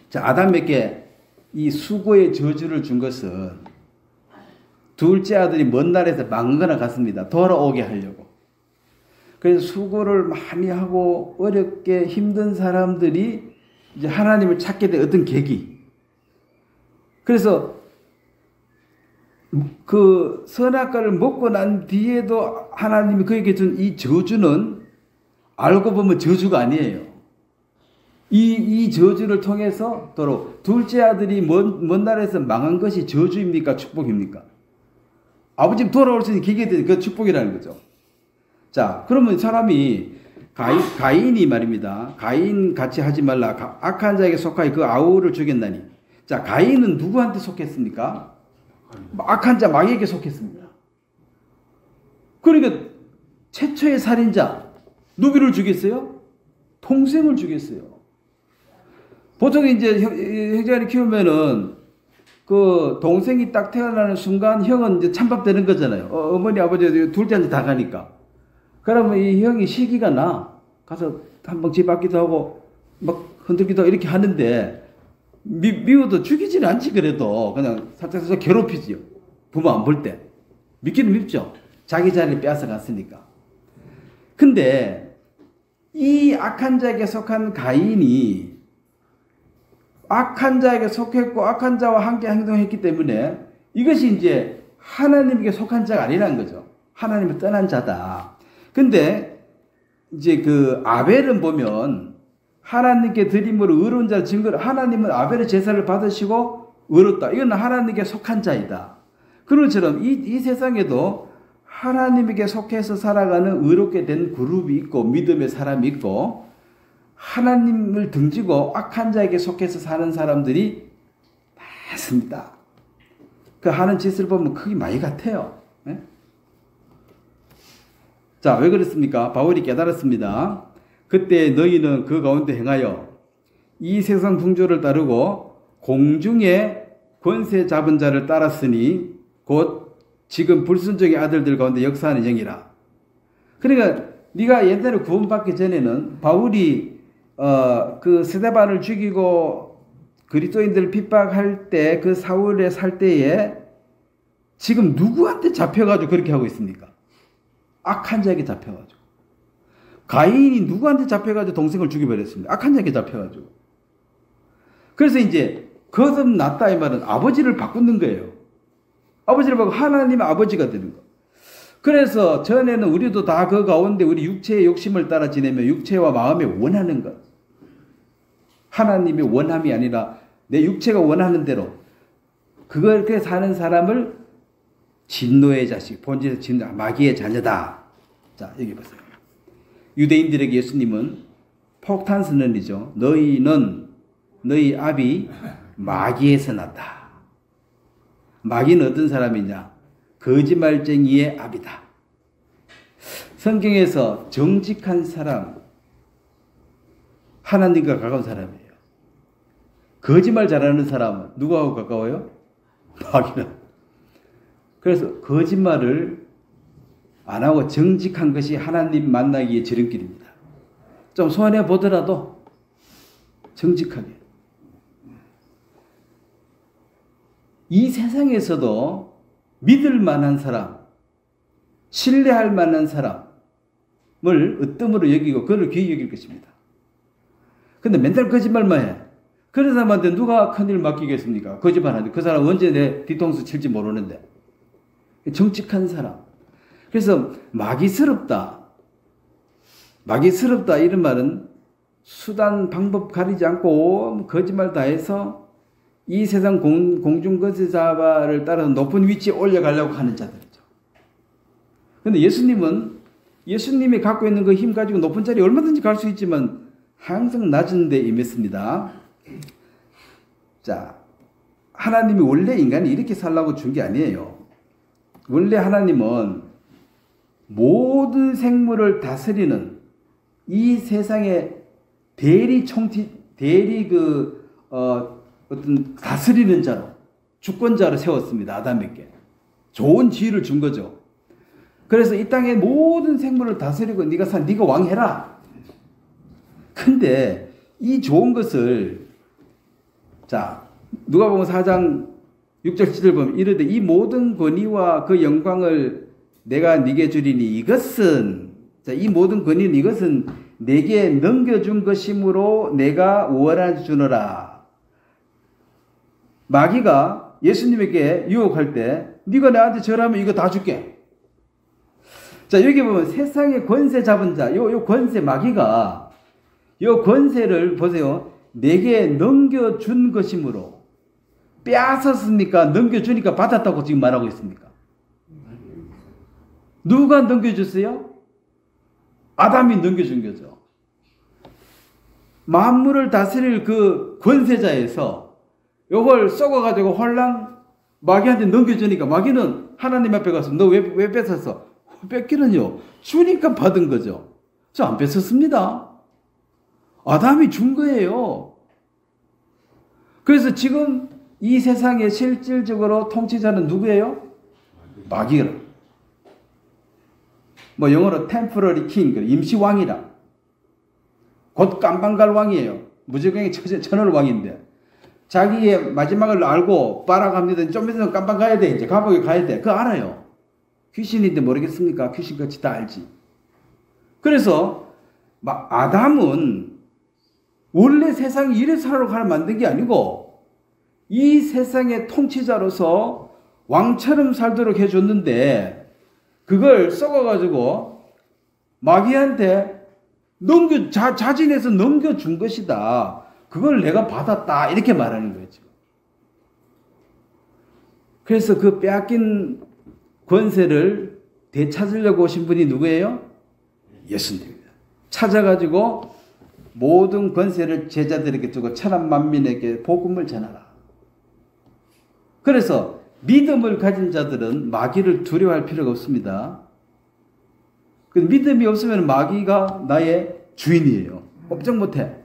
자, 아담에게 이 수고의 저주를 준 것은 둘째 아들이 먼 나라에서 망거나 갔습니다. 돌아오게 하려고. 그래서 수고를 많이 하고 어렵게 힘든 사람들이 이제 하나님을 찾게 된 어떤 계기. 그래서 그 선악과를 먹고 난 뒤에도 하나님이 그에게 준 이 저주는 알고 보면 저주가 아니에요. 이 저주를 통해서 도로 둘째 아들이 먼 나라에서 망한 것이 저주입니까? 축복입니까? 아버지 돌아올 수 있는 계기가 그 축복이라는 거죠. 자, 그러면 사람이 가인이 말입니다. 가인 같이 하지 말라. 악한 자에게 속하여 그 아우를 죽였나니. 자, 가인은 누구한테 속했습니까? 악한 자 마귀에게 속했습니다. 그러니까 최초의 살인자 누구를 죽였어요? 동생을 죽였어요. 보통 이제 형제를 키우면은 그 동생이 딱 태어나는 순간 형은 이제 찬밥되는 거잖아요. 어머니 아버지 둘째한테 다 가니까. 그러면 이 형이 시기가 나 가서 한번 집 받기도 하고 막 흔들기도 하고 이렇게 하는데 미워도 죽이지는 않지. 그래도 그냥 살짝 괴롭히지요. 부모 안 볼 때. 믿기는 밉죠. 자기 자리를 빼앗아 갔으니까. 근데 이 악한 자에게 속한 가인이 악한 자에게 속했고 악한 자와 함께 행동했기 때문에 이것이 이제 하나님에게 속한 자가 아니라는 거죠. 하나님을 떠난 자다. 근데 이제 그 아벨은 보면 하나님께 드림으로 의로운 자 증거를 하나님은 아벨의 제사를 받으시고 의롭다. 이건 하나님께 속한 자이다. 그런 것처럼 이 세상에도 하나님에게 속해서 살아가는 의롭게 된 그룹이 있고 믿음의 사람이 있고 하나님을 등지고 악한 자에게 속해서 사는 사람들이 많습니다. 그 하는 짓을 보면 크게 많이 같아요. 네? 자, 왜 그렇습니까? 바울이 깨달았습니다. 그때 너희는 그 가운데 행하여 이 세상 풍조를 따르고 공중의 권세 잡은 자를 따랐으니 곧 지금 불순종의 아들들 가운데 역사하는 영이라. 그러니까 네가 옛날에 구원받기 전에는 바울이 그 스데반을 죽이고 그리스도인들을 핍박할 때 그 사울에 살 때에 지금 누구한테 잡혀가지고 그렇게 하고 있습니까? 악한 자에게 잡혀가지고. 가인이 누구한테 잡혀가지고 동생을 죽여버렸습니다. 악한 자에게 잡혀가지고. 그래서 이제 거듭났다 이 말은 아버지를 바꾸는 거예요. 아버지를 바꾸고 하나님의 아버지가 되는 거. 그래서 전에는 우리도 다 그 가운데 우리 육체의 욕심을 따라 지내며 육체와 마음에 원하는 것. 하나님의 원함이 아니라 내 육체가 원하는 대로 그렇게 사는 사람을 진노의 자식, 본질에서 진노, 마귀의 자녀다. 자, 여기 보세요. 유대인들에게 예수님은 폭탄 선언이죠. 너희는 너희 아비 마귀에서 났다. 마귀는 어떤 사람이냐? 거짓말쟁이의 아비다. 성경에서 정직한 사람, 하나님과 가까운 사람이에요. 거짓말 잘하는 사람은 누구하고 가까워요? 마귀랑. 그래서 거짓말을 안 하고 정직한 것이 하나님 만나기의 지름길입니다. 좀 손해 보더라도 정직하게. 이 세상에서도 믿을 만한 사람, 신뢰할 만한 사람을 으뜸으로 여기고 그를 귀히 여길 것입니다. 근데 맨날 거짓말만 해. 그런 사람한테 누가 큰일 맡기겠습니까? 거짓말하는데 그 사람 언제 내 뒤통수 칠지 모르는데. 정직한 사람. 그래서 마귀스럽다. 마귀스럽다 이런 말은 수단 방법 가리지 않고 거짓말 다 해서 이 세상 공중거세자를 따라서 높은 위치에 올려가려고 하는 자들이죠. 그런데 예수님이 갖고 있는 그 힘 가지고 높은 자리에 얼마든지 갈 수 있지만 항상 낮은 데 임했습니다. 자, 하나님이 원래 인간이 이렇게 살라고 준 게 아니에요. 원래 하나님은 모든 생물을 다스리는 이 세상의 어떤 다스리는 자로, 주권자로 세웠습니다. 아담에게. 좋은 지위를 준 거죠. 그래서 이 땅의 모든 생물을 다스리고 네가 왕해라. 근데 이 좋은 것을 자, 누가복음 4장 6절 7절 보면 이르되 이 모든 권위와 그 영광을 내가 네게 주리니 이것은 자, 이 모든 권위는 이것은 내게 넘겨준 것이므로 내가 원하는 주노라. 마귀가 예수님에게 유혹할 때 네가 나한테 절하면 이거 다 줄게. 자, 여기 보면 세상의 권세 잡은 자, 요 권세 마귀가 요 권세를 보세요. 내게 넘겨준 것이므로 빼앗았습니까? 넘겨주니까 받았다고 지금 말하고 있습니까? 누가 넘겨줬어요? 아담이 넘겨준 거죠. 만물을 다스릴 그 권세자에서 이걸 썩어가지고 홀랑 마귀한테 넘겨주니까 마귀는 하나님 앞에 가서 너 왜 뺏었어? 뺏기는요. 주니까 받은 거죠. 저 안 뺏었습니다. 아담이 준 거예요. 그래서 지금 이 세상에 실질적으로 통치자는 누구예요? 마귀라. 뭐 영어로 temporary king, 임시왕이라. 곧 깜방갈 왕이에요. 무적행의 천월 왕인데 자기의 마지막을 알고 빨아갑니다. 좀 있으면 깜방 가야 돼. 이제 감옥에 가야 돼. 그거 알아요. 귀신인데 모르겠습니까? 귀신같이 다 알지. 그래서 아담은 원래 세상이 이래서 하라고 만든 게 아니고 이 세상의 통치자로서 왕처럼 살도록 해줬는데 그걸 썩어가지고 마귀한테 자진해서 넘겨준 것이다. 그걸 내가 받았다. 이렇게 말하는 거죠. 그래서 그 빼앗긴 권세를 되찾으려고 오신 분이 누구예요? 예수님입니다. 찾아가지고 모든 권세를 제자들에게 두고 천한 만민에게 복음을 전하라. 그래서 믿음을 가진 자들은 마귀를 두려워할 필요가 없습니다. 믿음이 없으면 마귀가 나의 주인이에요. 꼼짝 못해.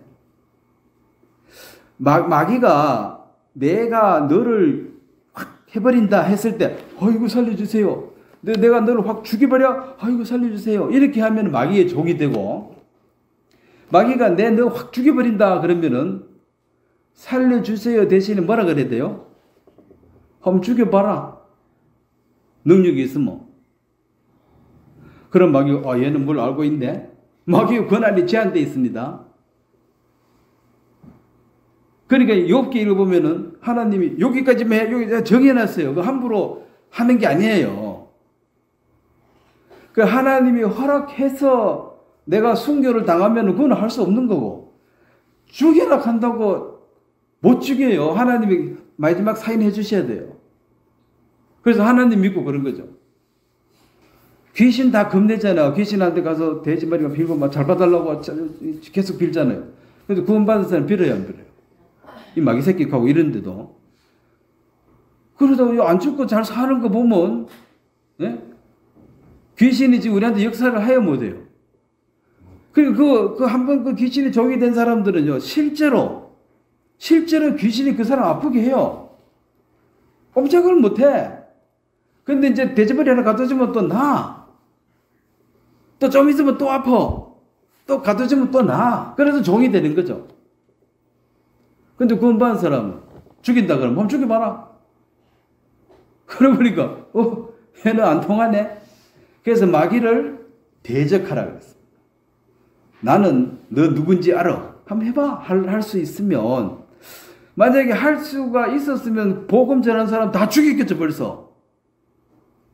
마귀가 내가 너를 확 해버린다 했을 때 아이고 살려주세요. 내가 너를 확 죽여버려. 아이고 살려주세요. 이렇게 하면 마귀의 종이 되고 마귀가 너 확 죽여버린다 그러면은 살려주세요 대신에 뭐라 그래야 돼요? 한번 죽여봐라. 능력이 있으면. 그럼 마귀가 얘는 뭘 알고 있네? 마귀의 권한이 제한되어 있습니다. 그러니까 욥기 읽어보면은 하나님이 여기까지만 해. 여기 정해놨어요. 그 함부로 하는 게 아니에요. 그 하나님이 허락해서 내가 순교를 당하면 그건 할 수 없는 거고 죽여라 한다고 못 죽여요. 하나님이 마지막 사인해 주셔야 돼요. 그래서 하나님 믿고 그런 거죠. 귀신 다 겁내잖아요. 귀신한테 가서 돼지머리가 빌고 막 잘 봐달라고 계속 빌잖아요. 그래서 구원받은 사람 빌어요, 안 빌어요? 이 마귀 새끼하고 이런데도. 그러다가 안 죽고 잘 사는 거 보면, 예? 귀신이 지금 우리한테 역사를 해야 못해요. 그리고 한 번 그 귀신이 종이 된 사람들은요, 실제로 귀신이 그 사람 아프게 해요. 꼼짝을 못 해. 근데 이제 돼지머리 하나 갖다 주면 또 나. 또 좀 있으면 또 아파. 또 갖다 주면 또 나. 그래서 종이 되는 거죠. 근데 구원받은 사람은 죽인다 그러면 한번 죽여봐라. 그러보니까 얘는 안 통하네. 그래서 마귀를 대적하라 그랬어. 나는 너 누군지 알아. 한번 해봐. 할 수 있으면. 만약에 할 수가 있었으면 복음 전하는 사람 다 죽였겠죠 벌써.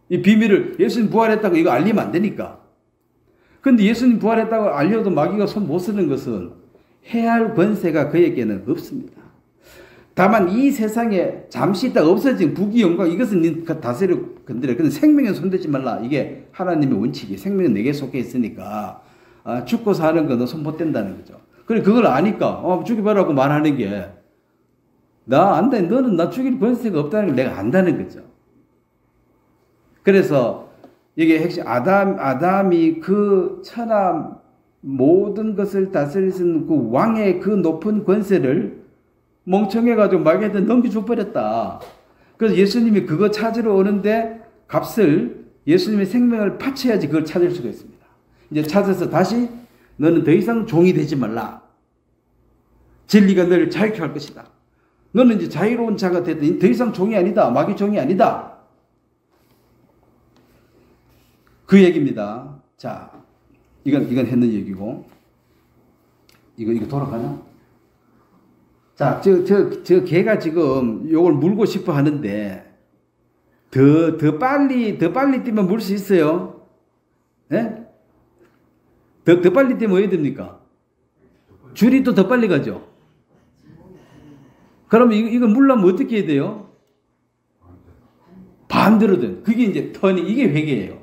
이 비밀을 예수님 부활했다고 이거 알리면 안 되니까. 근데 예수님 부활했다고 알려도 마귀가 손 못 쓰는 것은 해할 권세가 그에게는 없습니다. 다만 이 세상에 잠시 있다 없어진 부귀 영광 이것은 다스리고 건드려. 근데 생명에 손대지 말라. 이게 하나님의 원칙이. 생명은 내게 속해 있으니까 죽고 사는 거 너 손 못 댄다는 거죠. 그래 그걸 아니까 죽여봐라고 말하는 게 나 안다. 너는 나 죽일 권세가 없다는 걸 내가 안다는 거죠. 그래서 이게 핵심 아담이 그 천하 모든 것을 다스리는 그 왕의 그 높은 권세를 멍청해가지고 마귀한테 넘겨줘 버렸다. 그래서 예수님이 그거 찾으러 오는데 값을 예수님의 생명을 바쳐야지 그걸 찾을 수가 있습니다. 이제 찾아서 다시 너는 더 이상 종이 되지 말라. 진리가 너를 자유케 할 것이다. 너는 이제 자유로운 자가 됐다. 더 이상 종이 아니다. 마귀 종이 아니다. 그 얘기입니다. 자, 이건 했는 얘기고. 이거 돌아가나? 자, 저 개가 지금 요걸 물고 싶어 하는데, 더 빨리 뛰면 물 수 있어요? 예? 더 빨리 뛰면 왜 됩니까? 줄이 또 더 빨리 가죠? 그러면 이거 물려면 어떻게 해야 돼요? 반대로 돼. 그게 이제 이게 회개예요.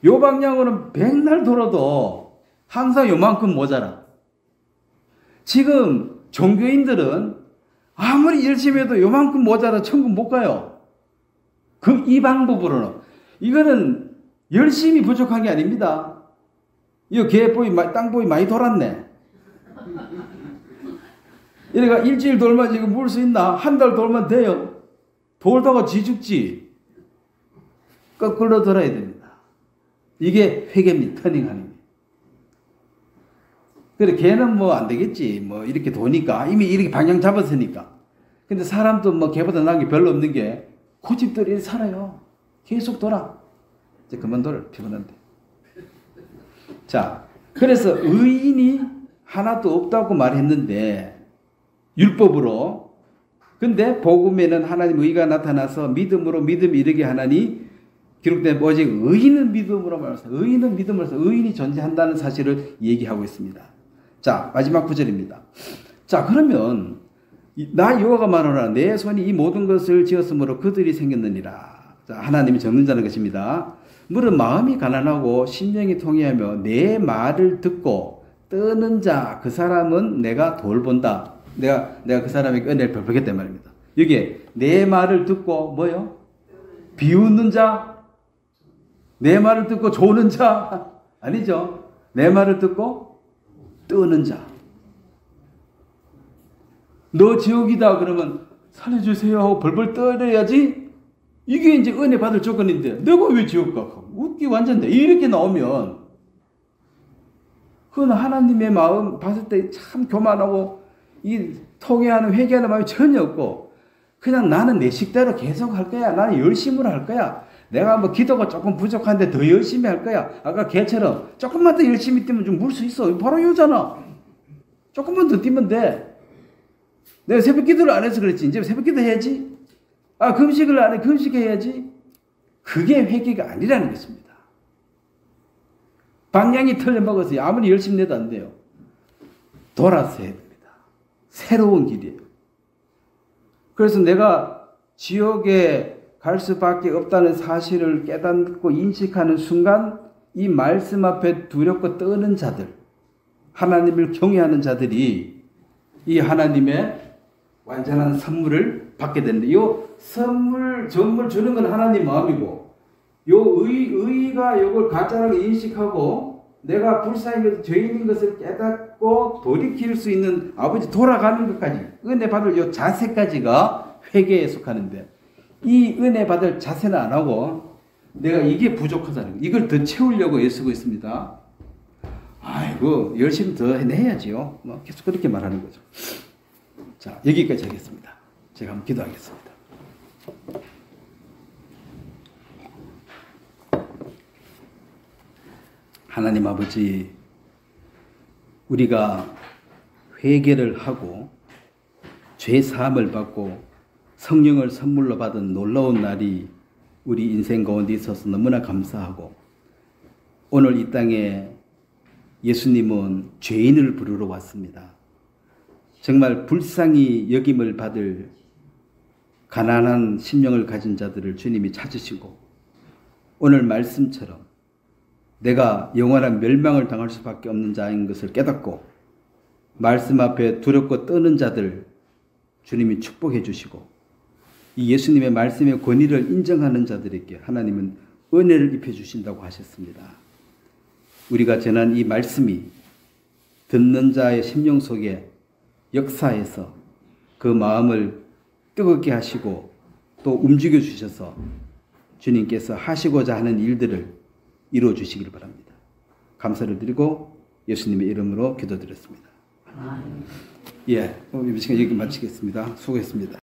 요 방향으로는 백날 돌아도 항상 요만큼 모자라. 지금 종교인들은 아무리 열심히 해도 요만큼 모자라 천국 못 가요. 이 방법으로는. 이거는 열심히 부족한 게 아닙니다. 이거 개보이, 땅보이 많이 돌았네. 이래가 일주일 돌면 지금 물 수 있나? 한 달 돌면 돼요. 돌다가 지 죽지. 거꾸로 돌아야 됩니다. 이게 회개입니다. 터닝하는 게. 그래, 걔는 뭐 안 되겠지. 뭐 이렇게 도니까. 이미 이렇게 방향 잡았으니까. 근데 사람도 뭐 걔보다 나은 게 별로 없는 게 고집들이 살아요. 계속 돌아. 이제 그만 돌아. 피곤한데. 자, 그래서 의인이 하나도 없다고 말했는데, 율법으로. 근데 복음에는 하나님 의가 나타나서 믿음으로 믿음이 이르게 하나니 기록된 오직 의인은 믿음으로 말해서 의인은 믿음으로서 의인이 존재한다는 사실을 얘기하고 있습니다. 자, 마지막 구절입니다. 자, 그러면 나 여호와가 말하노라 내 손이 이 모든 것을 지었으므로 그들이 생겼느니라. 자, 하나님이 적는다는 것입니다. 물은 마음이 가난하고 심령이 통해하며 내 말을 듣고 뜨는 자 그 사람은 내가 돌본다. 내가 그 사람에게 은혜를 베풀겠다 말입니다. 여기에 내 말을 듣고 뭐요? 비웃는 자? 내 말을 듣고 조는 자? 아니죠. 내 말을 듣고 뜨는 자. 너 지옥이다 그러면 살려주세요 하고 벌벌 떨어야지. 이게 이제 은혜 받을 조건인데 내가 왜 지옥 가? 웃기 완전데. 이렇게 나오면 그건 하나님의 마음 봤을 때 참 교만하고 이 통회하는 회개하는 마음이 전혀 없고 그냥 나는 내 식대로 계속 할 거야. 나는 열심으로 할 거야. 내가 뭐 기도가 조금 부족한데 더 열심히 할 거야. 아까 걔처럼 조금만 더 열심히 뛰면 좀 물 수 있어. 바로 이거잖아. 조금만 더 뛰면 돼. 내가 새벽 기도를 안 해서 그랬지. 이제 새벽 기도 해야지. 아, 금식을 안 해. 금식해야지. 그게 회개가 아니라는 것입니다. 방향이 틀려먹어서 아무리 열심히 내도 안 돼요. 돌아서 해야 됩니다. 새로운 길이에요. 그래서 내가 지옥에 갈 수밖에 없다는 사실을 깨닫고 인식하는 순간 이 말씀 앞에 두렵고 떠는 자들, 하나님을 경외하는 자들이 이 하나님의 완전한 선물을 받게 되는데, 이 선물 주는 건 하나님 마음이고, 의가 이걸 가짜라고 인식하고 내가 불쌍한 것, 죄인인 것을 깨닫고 돌이킬 수 있는 아버지 돌아가는 것까지, 은혜 받을 이 자세까지가 회개에 속하는데, 이 은혜 받을 자세는 안 하고 내가 이게 부족하다는 거, 이걸 더 채우려고 애쓰고 있습니다. 아이고 열심히 더 해내야지요. 뭐 계속 그렇게 말하는 거죠. 자, 여기까지 하겠습니다. 제가 한번 기도하겠습니다. 하나님 아버지, 우리가 회개를 하고 죄 사함을 받고 성령을 선물로 받은 놀라운 날이 우리 인생 가운데 있어서 너무나 감사하고, 오늘 이 땅에 예수님은 죄인을 부르러 왔습니다. 정말 불쌍히 여김을 받을 가난한 심령을 가진 자들을 주님이 찾으시고, 오늘 말씀처럼 내가 영원한 멸망을 당할 수밖에 없는 자인 것을 깨닫고 말씀 앞에 두렵고 떠는 자들 주님이 축복해 주시고, 이 예수님의 말씀의 권위를 인정하는 자들에게 하나님은 은혜를 입혀 주신다고 하셨습니다. 우리가 전한 이 말씀이 듣는 자의 심령 속에 역사해서 그 마음을 뜨겁게 하시고 또 움직여 주셔서 주님께서 하시고자 하는 일들을 이루어 주시기를 바랍니다. 감사를 드리고 예수님의 이름으로 기도드렸습니다. 예, 이 시간 여기 마치겠습니다. 수고했습니다.